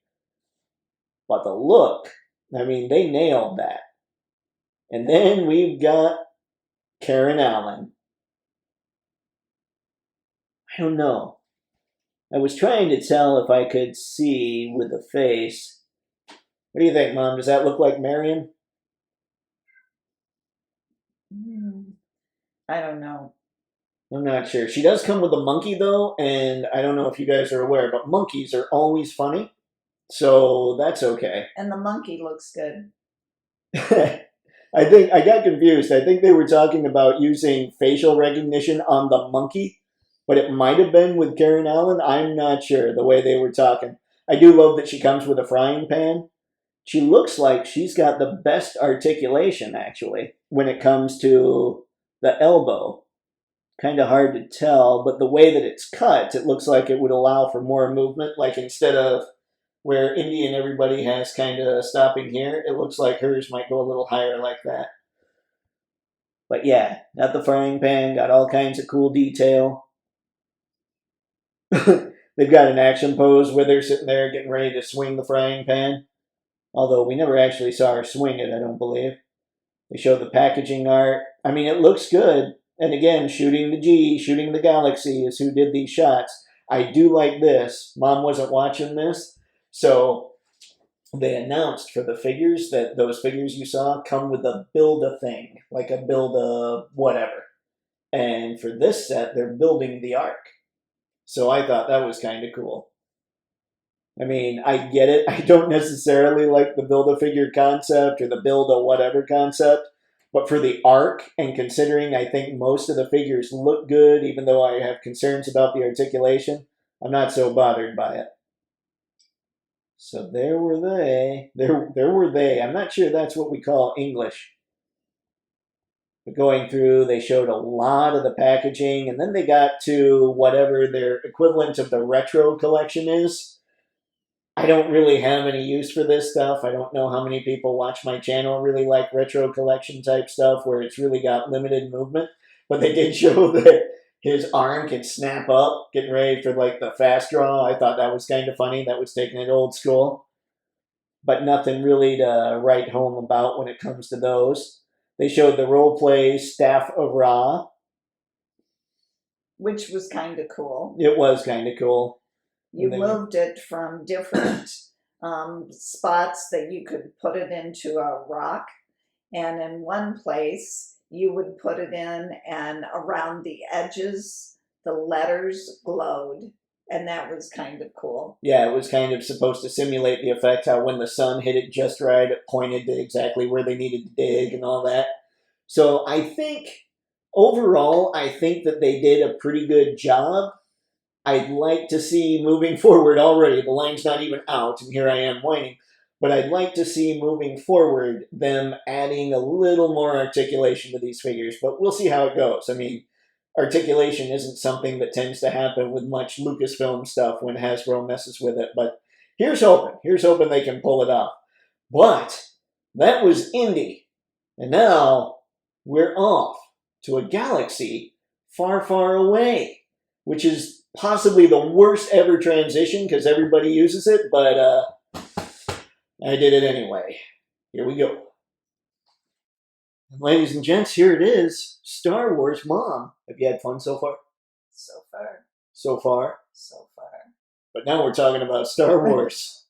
But the look, I mean, they nailed that. And then we've got Karen Allen. I don't know. I was trying to tell if I could see with the face. What do you think, Mom? Does that look like Marion?
I don't know.
I'm not sure. She does come with a monkey, though, and I don't know if you guys are aware, but monkeys are always funny, so that's okay.
And the monkey looks good.
I think I got confused. I think they were talking about using facial recognition on the monkey, but it might have been with Karen Allen. I'm not sure the way they were talking. I do love that she comes with a frying pan. She looks like she's got the best articulation, actually, when it comes to the elbow. Kind of hard to tell, but the way that it's cut, it looks like it would allow for more movement. Like instead of where Indy and everybody has kind of stopping here, it looks like hers might go a little higher like that. But yeah, got the frying pan, got all kinds of cool detail. They've got an action pose where they're sitting there getting ready to swing the frying pan. Although we never actually saw her swing it, I don't believe. They show the packaging art. I mean, it looks good. And again, shooting the G, shooting the Galaxy is who did these shots. I do like this. Mom wasn't watching this. So they announced for the figures that those figures you saw come with a Build-A-Thing. Like a Build-A-whatever. And for this set, they're building the Ark. So I thought that was kind of cool. I mean, I get it. I don't necessarily like the Build-A-Figure concept or the Build-A-whatever concept. But for the Ark, and considering I think most of the figures look good, even though I have concerns about the articulation, I'm not so bothered by it. So there were they. There were they. I'm not sure that's what we call English. But going through, they showed a lot of the packaging, and then they got to whatever their equivalent of the retro collection is. I don't really have any use for this stuff. I don't know how many people watch my channel really like retro collection type stuff where it's really got limited movement. But they did show that his arm can snap up, getting ready for like the fast draw. I thought that was kind of funny. That was taking it old school. But nothing really to write home about when it comes to those. They showed the role play Staff of Ra.
Which was kind of cool.
It was kind of cool.
You moved it from different spots that you could put it into a rock. And in one place, you would put it in, and around the edges, the letters glowed. And that was kind of cool. Yeah,
it was kind of supposed to simulate the effect how when the sun hit it just right, it pointed to exactly where they needed to dig and all that. So I think, overall, I think that they did a pretty good job. I'd like to see moving forward already, the line's not even out, and here I am whining, but I'd like to see moving forward them adding a little more articulation to these figures, but we'll see how it goes. I mean, articulation isn't something that tends to happen with much Lucasfilm stuff when Hasbro messes with it, but here's hoping. Here's hoping they can pull it off. But that was Indy, and now we're off to a galaxy far, far away, which is possibly the worst ever transition because everybody uses it, but I did it anyway. Here we go. Ladies and gents, here it is. Star Wars Mom. Have you had fun so far?
So far.
So far?
So far.
But now we're talking about Star Wars.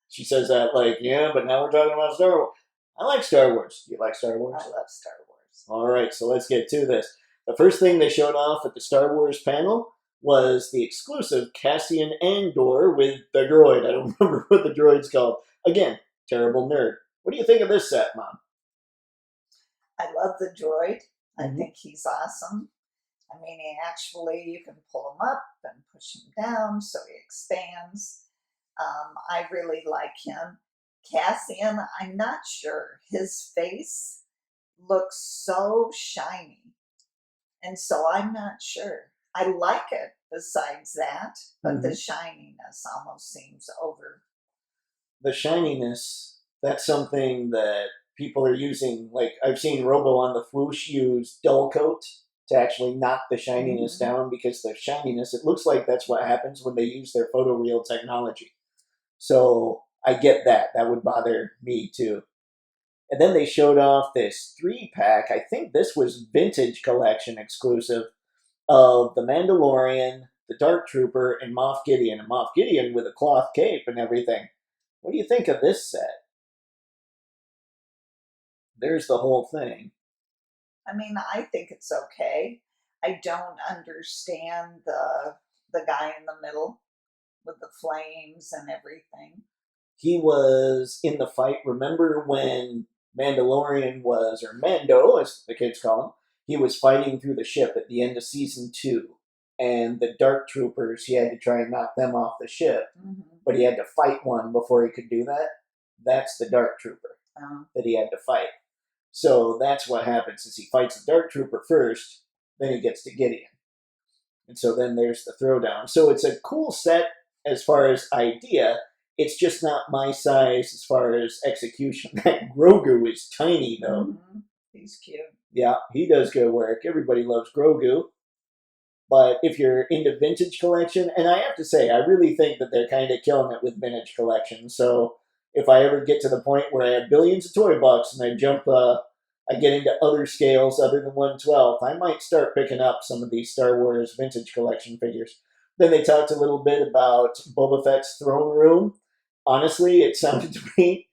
She says that like, yeah, but now we're talking about Star Wars. I like Star Wars. Do you like Star Wars?
I love Star Wars. Wars.
All right, so let's get to this. The first thing they showed off at the Star Wars panel was the exclusive Cassian Andor with the droid. I don't remember what the droid's called. Again, terrible nerd. What do you think of this set, Mom?
I love the droid. I
Mhm.
think he's awesome. I mean, you can pull him up and push him down so he expands. I really like him. Cassian, I'm not sure. His face looks so shiny. And so I'm not sure. I like it besides that, but the shininess almost seems over.
The shininess, that's something that people are using. Like, I've seen Robo on the Fwoosh use dull coat to actually knock the shininess down, because the shininess, it looks like that's what happens when they use their photoreal technology. So I get that. That would bother me too. And then they showed off this 3-pack. I think this was Vintage Collection exclusive of the Mandalorian, the Dark Trooper, and Moff Gideon. And Moff Gideon with a cloth cape and everything. What do you think of this set? There's the whole thing.
I mean, I think it's okay. I don't understand the guy in the middle with the flames and everything.
He was in the fight. Remember when Mandalorian was, or Mando, as the kids call him, he was fighting through the ship at the end of season 2. And the Dark Troopers, he had to try and knock them off the ship. But he had to fight one before he could do that. That's the Dark Trooper that he had to fight. So that's what happens, is he fights the Dark Trooper first, then he gets to Gideon. And so then there's the throwdown. So it's a cool set as far as idea. It's just not my size as far as execution. That Grogu is tiny, though.
He's cute.
Yeah, he does good work. Everybody loves Grogu. But if you're into Vintage Collection, and I have to say, I really think that they're kind of killing it with Vintage Collection. So if I ever get to the point where I have billions of toy bucks and I get into other scales other than 1/12, I might start picking up some of these Star Wars Vintage Collection figures. Then they talked a little bit about Boba Fett's throne room. Honestly, it sounded to me,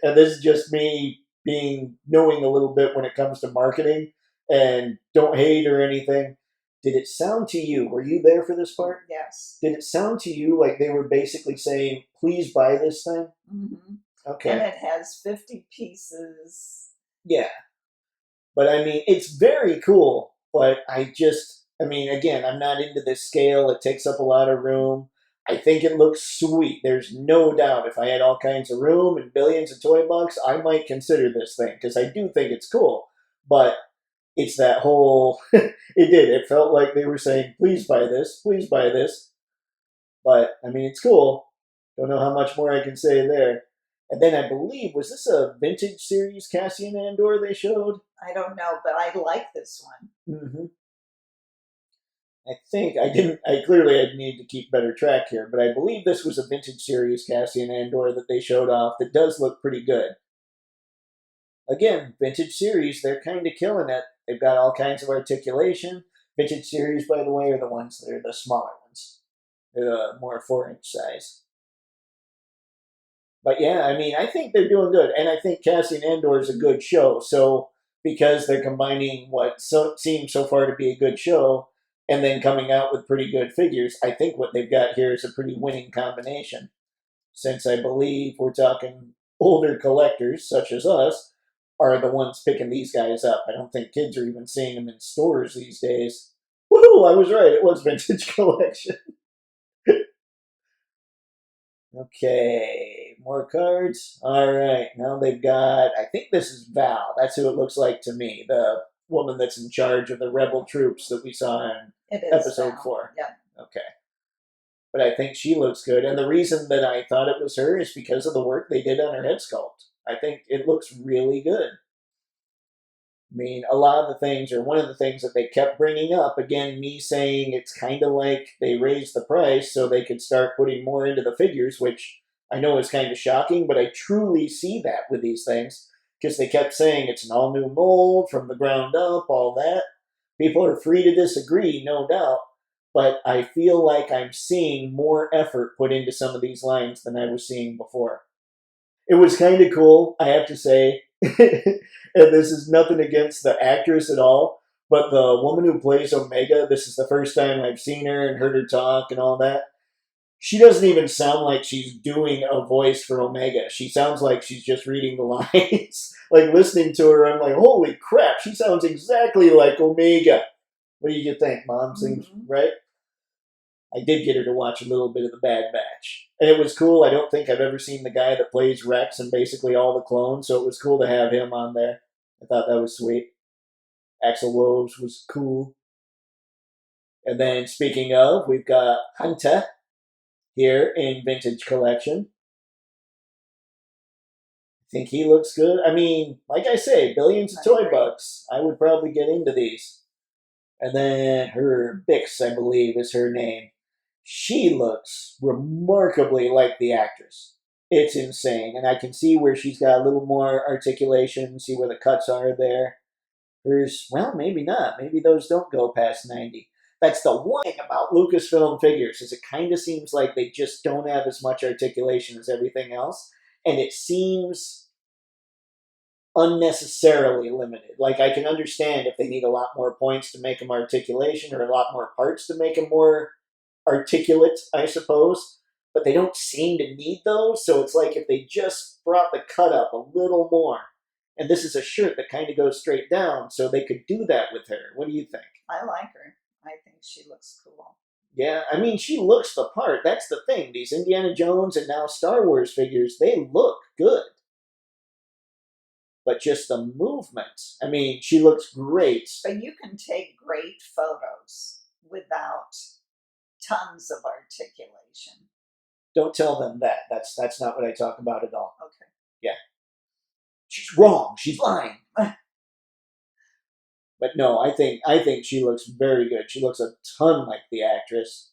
and this is just me knowing a little bit when it comes to marketing, and don't hate or anything. Did it sound to you, were you there for this part?
Yes.
Did it sound to you like they were basically saying, please buy this thing? Okay.
And it has 50 pieces.
Yeah. But I mean, it's very cool, but again, I'm not into this scale. It takes up a lot of room. I think it looks sweet. There's no doubt if I had all kinds of room and billions of toy bucks, I might consider this thing, because I do think it's cool. But it's that whole, it felt like they were saying, please buy this, please buy this. But, I mean, it's cool. Don't know how much more I can say there. And then I believe, was this a Vintage Series Cassian Andor they showed?
I don't know, but I like this one.
I clearly need to keep better track here, but I believe this was a Vintage Series Cassian Andor that they showed off that does look pretty good. Again, Vintage Series, they're kind of killing it. They've got all kinds of articulation. Vintage Series, by the way, are the ones that are the smaller ones. They're the more 4-inch size. But yeah, I mean, I think they're doing good. And I think Cassian Andor is a good show. So because they're combining what seems so far to be a good show and then coming out with pretty good figures, I think what they've got here is a pretty winning combination. Since I believe we're talking older collectors, such as us, are the ones picking these guys up. I don't think kids are even seeing them in stores these days. Woohoo! I was right. It was Vintage Collection. Okay, more cards. All right, now they've got, I think this is Val. That's who it looks like to me. The woman that's in charge of the rebel troops that we saw in episode
Val.
4.
Yeah.
Okay. But I think she looks good. And the reason that I thought it was her is because of the work they did on her head sculpt. I think it looks really good. I mean, a lot of the things, or one of the things that they kept bringing up, again, me saying it's kind of like they raised the price so they could start putting more into the figures, which I know is kind of shocking, but I truly see that with these things, because they kept saying it's an all-new mold from the ground up, all that. People are free to disagree, no doubt, but I feel like I'm seeing more effort put into some of these lines than I was seeing before. It was kind of cool, I have to say, and this is nothing against the actress at all, but the woman who plays Omega, this is the first time I've seen her and heard her talk and all that. She doesn't even sound like she's doing a voice for Omega. She sounds like she's just reading the lines. Like, listening to her, I'm like, holy crap, she sounds exactly like Omega. What do you think, Mom? Seems right? I did get her to watch a little bit of The Bad Batch. And it was cool. I don't think I've ever seen the guy that plays Rex and basically all the clones, so it was cool to have him on there. I thought that was sweet. Axel Woves was cool. And then, speaking of, we've got Hunter here in Vintage Collection. I think he looks good. I mean, like I say, billions of toy bucks. I would probably get into these. And then her Bix, I believe, is her name. She looks remarkably like the actress. It's insane. And I can see where she's got a little more articulation, see where the cuts are there. Hers, well, maybe not. Maybe those don't go past 90. That's the one thing about Lucasfilm figures, is it kind of seems like they just don't have as much articulation as everything else. And it seems unnecessarily limited. Like, I can understand if they need a lot more points to make them articulation, or a lot more parts to make them more articulate, I suppose, but they don't seem to need those, so it's like if they just brought the cut up a little more. And this is a shirt that kind of goes straight down, so they could do that with her. What do you think?
I like her. I think she looks cool.
Yeah, I mean, she looks the part. That's the thing. These Indiana Jones and now Star Wars figures, they look good. But just the movement. I mean, she looks great.
But you can take great photos without tons of articulation.
Don't tell them that. That's not what I talk about at all.
Okay.
Yeah. She's wrong. She's lying. But no, I think she looks very good. She looks a ton like the actress,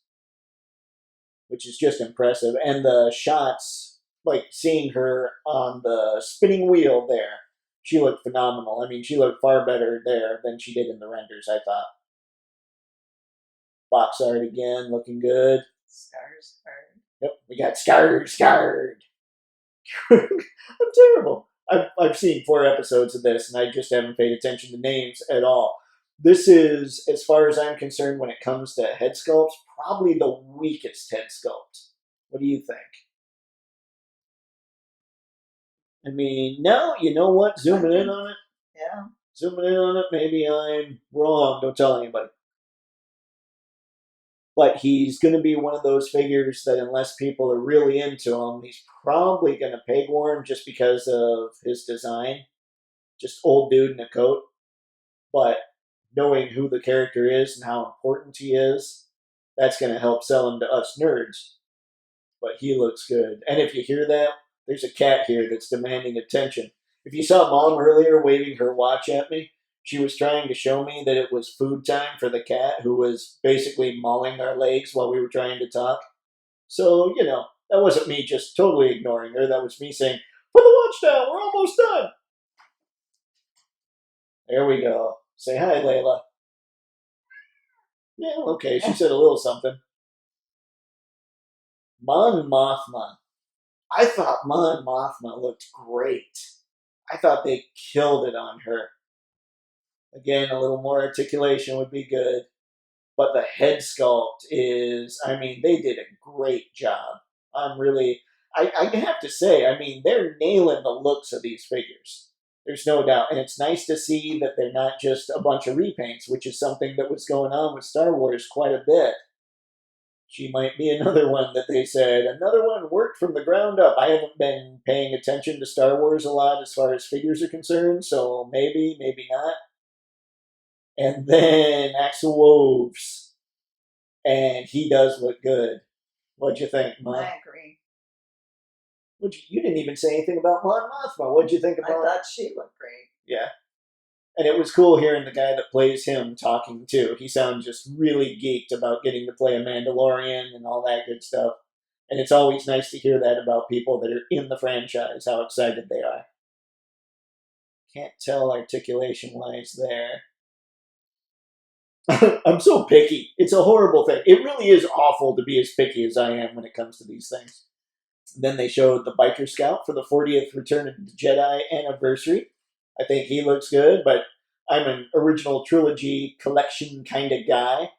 which is just impressive. And the shots, like seeing her on the spinning wheel there, she looked phenomenal. I mean, she looked far better there than she did in the renders, I thought. Box art again, looking good.
Scars.
Yep, we got scarred. I'm terrible. I've seen 4 episodes of this, and I just haven't paid attention to names at all. This is, as far as I'm concerned, when it comes to head sculpts, probably the weakest head sculpt. What do you think? I mean, no, you know what? Zooming in on it.
Yeah.
Zooming in on it, maybe I'm wrong. Don't tell anybody. But he's going to be one of those figures that, unless people are really into him, he's probably going to peg warm just because of his design. Just old dude in a coat. But knowing who the character is and how important he is, that's going to help sell him to us nerds. But he looks good. And if you hear that, there's a cat here that's demanding attention. If you saw Mom earlier waving her watch at me, she was trying to show me that it was food time for the cat, who was basically mauling our legs while we were trying to talk. So, you know, that wasn't me just totally ignoring her. That was me saying, put the watch down, we're almost done. There we go. Say hi, Layla. Yeah, okay, she said a little something. Mon Mothma. I thought Mon Mothma looked great. I thought they killed it on her. Again, a little more articulation would be good. But the head sculpt is, I mean, they did a great job. I have to say, I mean, they're nailing the looks of these figures. There's no doubt. And it's nice to see that they're not just a bunch of repaints, which is something that was going on with Star Wars quite a bit. She might be another one that they said, another one worked from the ground up. I haven't been paying attention to Star Wars a lot as far as figures are concerned, so maybe, maybe not. And then Axel Woves. And he does look good. What'd you think, Mom?
I agree.
You didn't even say anything about Mon Mothma. What'd you think about
I thought she looked great.
Yeah. And it was cool hearing the guy that plays him talking, too. He sounds just really geeked about getting to play a Mandalorian and all that good stuff. And it's always nice to hear that about people that are in the franchise, how excited they are. Can't tell articulation-wise there. I'm so picky. It's a horrible thing. It really is awful to be as picky as I am when it comes to these things. Then they showed the Biker Scout for the 40th Return of the Jedi anniversary. I think he looks good, but I'm an original trilogy collection kind of guy.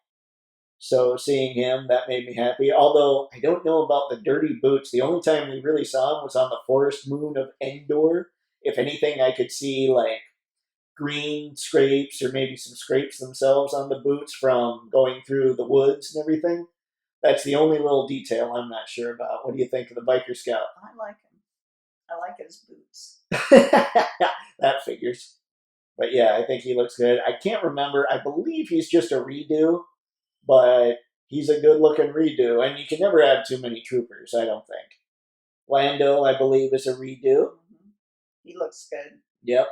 So seeing him, that made me happy. Although I don't know about the dirty boots. The only time we really saw him was on the forest moon of Endor. If anything, I could see like green scrapes or maybe some scrapes themselves on the boots from going through the woods and everything. That's the only little detail I'm not sure about. What do you think of the Biker Scout?
I like him. I like his boots.
That figures. But yeah, I think he looks good. I can't remember. I believe he's just a redo, but he's a good-looking redo. And you can never have too many troopers, I don't think. Lando, I believe, is a redo.
Mm-hmm. He looks good.
Yep.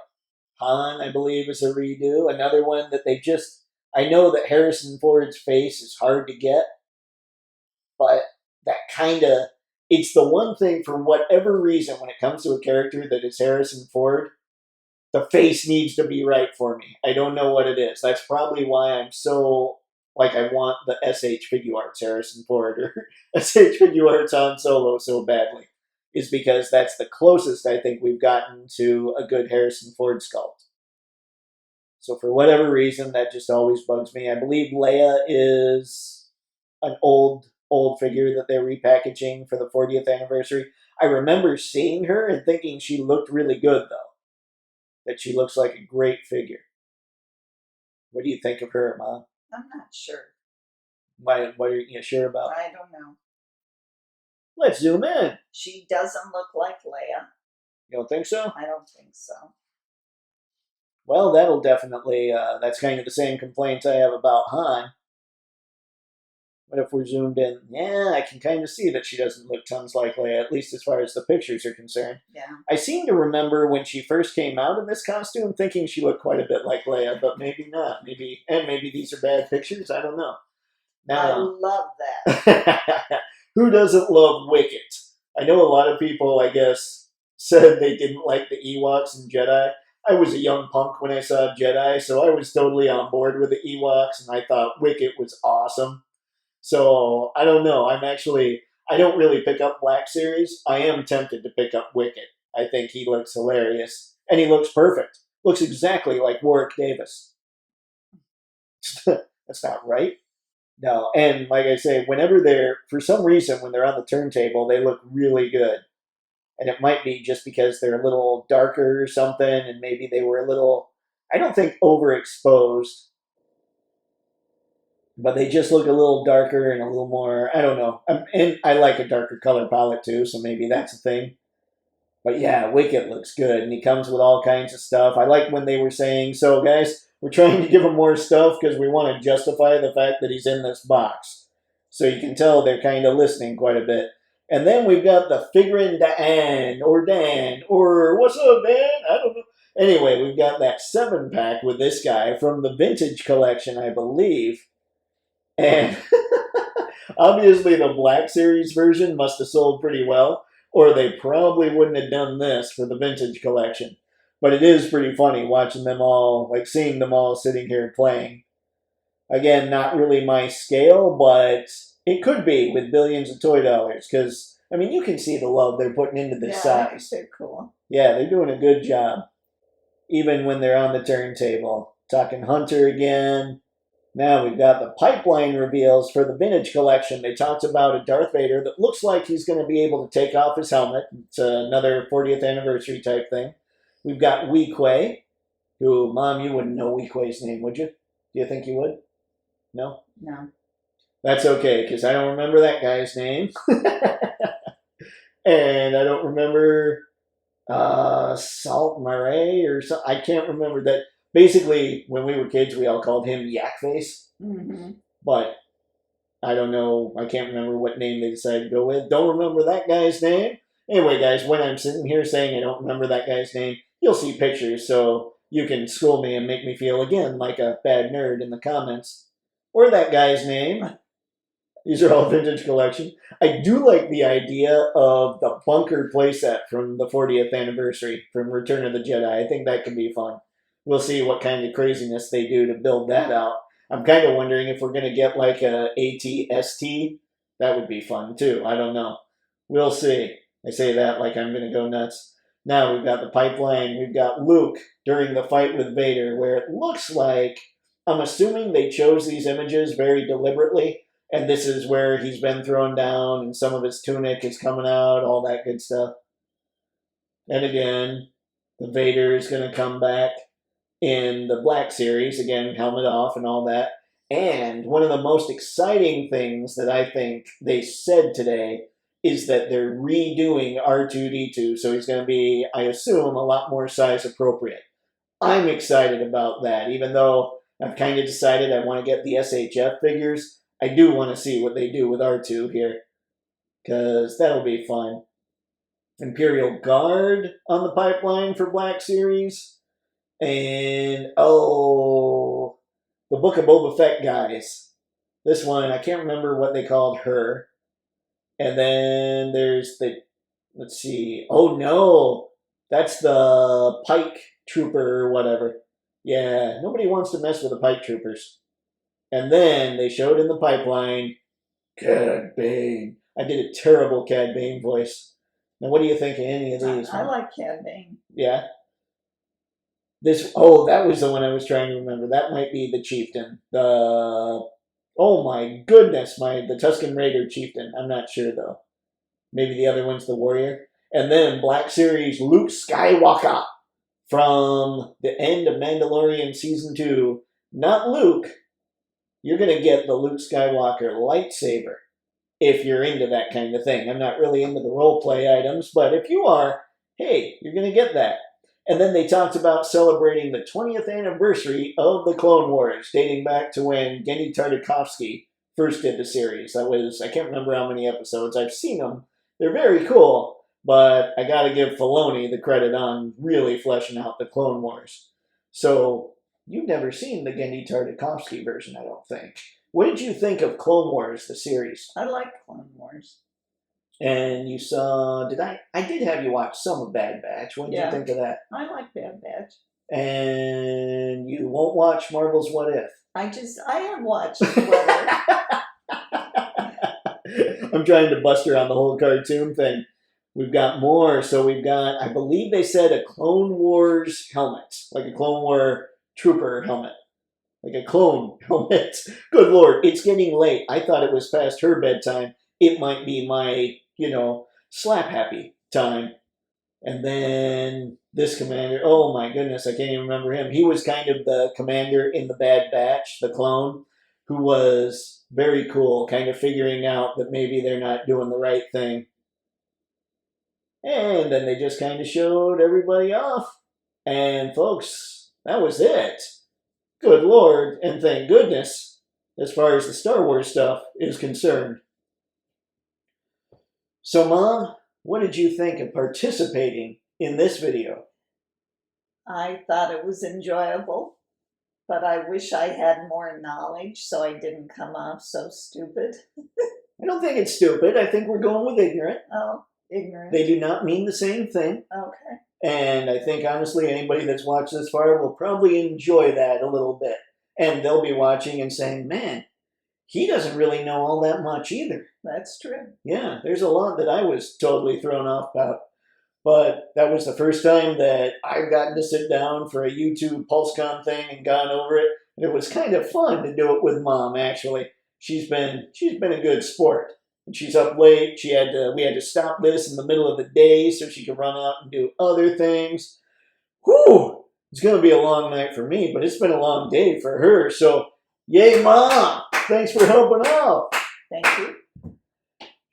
Han, I believe, is a redo. Another one that they just... I know that Harrison Ford's face is hard to get, but that kind of... It's the one thing, for whatever reason, when it comes to a character that is Harrison Ford, the face needs to be right for me. I don't know what it is. That's probably why I'm so... Like, I want the SH Figure Arts Harrison Ford or SH Figure Arts Han Solo so badly. Is because that's the closest I think we've gotten to a good Harrison Ford sculpt. So for whatever reason, that just always bugs me. I believe Leia is an old figure that they're repackaging for the 40th anniversary. I remember seeing her and thinking she looked really good, though. That she looks like a great figure. What do you think of her, Mom?
I'm not sure.
What are you sure about?
I don't know.
Let's zoom in.
She doesn't look like Leia.
You don't think so?
I don't think so.
Well, that'll definitely, that's kind of the same complaints I have about Han. But if we're zoomed in, yeah, I can kind of see that she doesn't look tons like Leia, at least as far as the pictures are concerned.
Yeah.
I seem to remember when she first came out in this costume thinking she looked quite a bit like Leia, but maybe not. Maybe these are bad pictures. I don't know.
I love that.
Who doesn't love Wicket? I know a lot of people, I guess, said they didn't like the Ewoks and Jedi. I was a young punk when I saw Jedi, so I was totally on board with the Ewoks, and I thought Wicket was awesome. So, I don't know. I don't really pick up Black Series. I am tempted to pick up Wicket. I think he looks hilarious. And he looks perfect. Looks exactly like Warwick Davis. That's not right. No, and like I say, for some reason, when they're on the turntable, they look really good. And it might be just because they're a little darker or something, and maybe they were a little, I don't think overexposed, but they just look a little darker and a little more, I don't know. And I like a darker color palette too, so maybe that's a thing. But yeah, Wicket looks good, and he comes with all kinds of stuff. I like when they were saying, so guys, we're trying to give him more stuff because we want to justify the fact that he's in this box. So you can tell they're kind of listening quite a bit. And then we've got the Figurin' Dan, or what's up, Dan? I don't know. Anyway, we've got that 7-pack with this guy from the Vintage Collection, I believe. And obviously the Black Series version must have sold pretty well, or they probably wouldn't have done this for the Vintage Collection. But it is pretty funny watching them all, like seeing them all sitting here playing. Again, not really my scale, but it could be with billions of toy dollars. Because, I mean, you can see the love they're putting into this size.
They're cool.
Yeah, they're doing a good job. Even when they're on the turntable. Talking Hunter again. Now we've got the pipeline reveals for the Vintage Collection. They talked about a Darth Vader that looks like he's going to be able to take off his helmet. It's another 40th anniversary type thing. We've got Weequay, who, Mom, you wouldn't know Weequay's name, would you? Do you think you would? No?
No.
That's okay, because I don't remember that guy's name. And I don't remember Salt Murray or something. I can't remember that. Basically, when we were kids, we all called him Yakface.
Mm-hmm.
But I don't know. I can't remember what name they decided to go with. Don't remember that guy's name. Anyway, guys, when I'm sitting here saying I don't remember that guy's name, you'll see pictures, so you can school me and make me feel, again, like a bad nerd in the comments. Or that guy's name. These are all Vintage Collection. I do like the idea of the bunker playset from the 40th anniversary from Return of the Jedi. I think that could be fun. We'll see what kind of craziness they do to build that out. I'm kind of wondering if we're going to get like a AT-ST. That would be fun, too. I don't know. We'll see. I say that like I'm going to go nuts. Now we've got the pipeline. We've got Luke during the fight with Vader, where it looks like, I'm assuming they chose these images very deliberately, and this is where he's been thrown down and some of his tunic is coming out, all that good stuff. And again, the Vader is going to come back in the Black Series, again, helmet off and all that. And one of the most exciting things that I think they said today is that they're redoing R2-D2, so he's going to be, I assume, a lot more size appropriate. I'm excited about that, even though I've kind of decided I want to get the SHF figures. I do want to see what they do with R2 here, because that'll be fun. Imperial Guard on the pipeline for Black Series. And, oh, the Book of Boba Fett guys. This one, I can't remember what they called her. And then there's the, let's see, oh no, that's the Pike Trooper or whatever. Yeah, nobody wants to mess with the Pike Troopers. And then they showed in the pipeline, Cad Bane. I did a terrible Cad Bane voice. Now, what do you think of any of these?
I like Cad Bane.
Yeah. This, oh, that was the one I was trying to remember. That might be the Chieftain. Oh my goodness, the Tusken Raider Chieftain. I'm not sure though. Maybe the other one's the Warrior. And then Black Series Luke Skywalker from the end of Mandalorian Season 2. Not Luke. You're going to get the Luke Skywalker lightsaber if you're into that kind of thing. I'm not really into the roleplay items, but if you are, hey, you're going to get that. And then they talked about celebrating the 20th anniversary of the Clone Wars, dating back to when Genndy Tartakovsky first did the series. That was, I can't remember how many episodes. I've seen them. They're very cool, but I got to give Filoni the credit on really fleshing out the Clone Wars. So, you've never seen the Genndy Tartakovsky version, I don't think. What did you think of Clone Wars, the series?
I like Clone Wars.
And you saw, I did have you watch some of Bad Batch. What did you think of that?
I like Bad Batch.
And you won't watch Marvel's What If?
I have watched What
I'm trying to bust her on the whole cartoon thing. We've got more. So we've got, I believe they said a Clone Wars helmet. Like a Clone War trooper helmet. Like a clone helmet. Good Lord, it's getting late. I thought it was past her bedtime. It might be my, slap happy time. And then this commander, oh my goodness, I can't even remember him. He was kind of the commander in the Bad Batch, the clone, who was very cool, kind of figuring out that maybe they're not doing the right thing. And then they just kind of showed everybody off. And folks, that was it. Good Lord, and thank goodness, as far as the Star Wars stuff is concerned. So, Mom, what did you think of participating in this video?
I thought it was enjoyable, but I wish I had more knowledge so I didn't come off so stupid.
I don't think it's stupid. I think we're going with ignorant.
Oh, ignorant.
They do not mean the same thing.
Okay.
And I think, honestly, anybody that's watched this far will probably enjoy that a little bit. And they'll be watching and saying, man, he doesn't really know all that much either.
That's true.
Yeah, there's a lot that I was totally thrown off about. But that was the first time that I've gotten to sit down for a YouTube Pulse Con thing and gone over it. And it was kind of fun to do it with Mom, actually. She's been a good sport. And she's up late. We had to stop this in the middle of the day so she could run out and do other things. Whew! It's going to be a long night for me, but it's been a long day for her. So, yay, Mom! Thanks for helping out.
Thank you.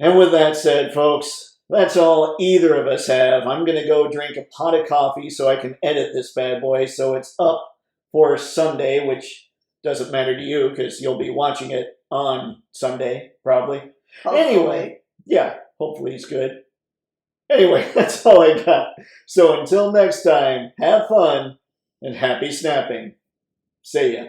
And with that said, folks, that's all either of us have. I'm going to go drink a pot of coffee so I can edit this bad boy so it's up for Sunday, which doesn't matter to you because you'll be watching it on Sunday, probably.
Hopefully.
Anyway, yeah, hopefully it's good. Anyway, that's all I got. So until next time, have fun and happy snapping. See ya.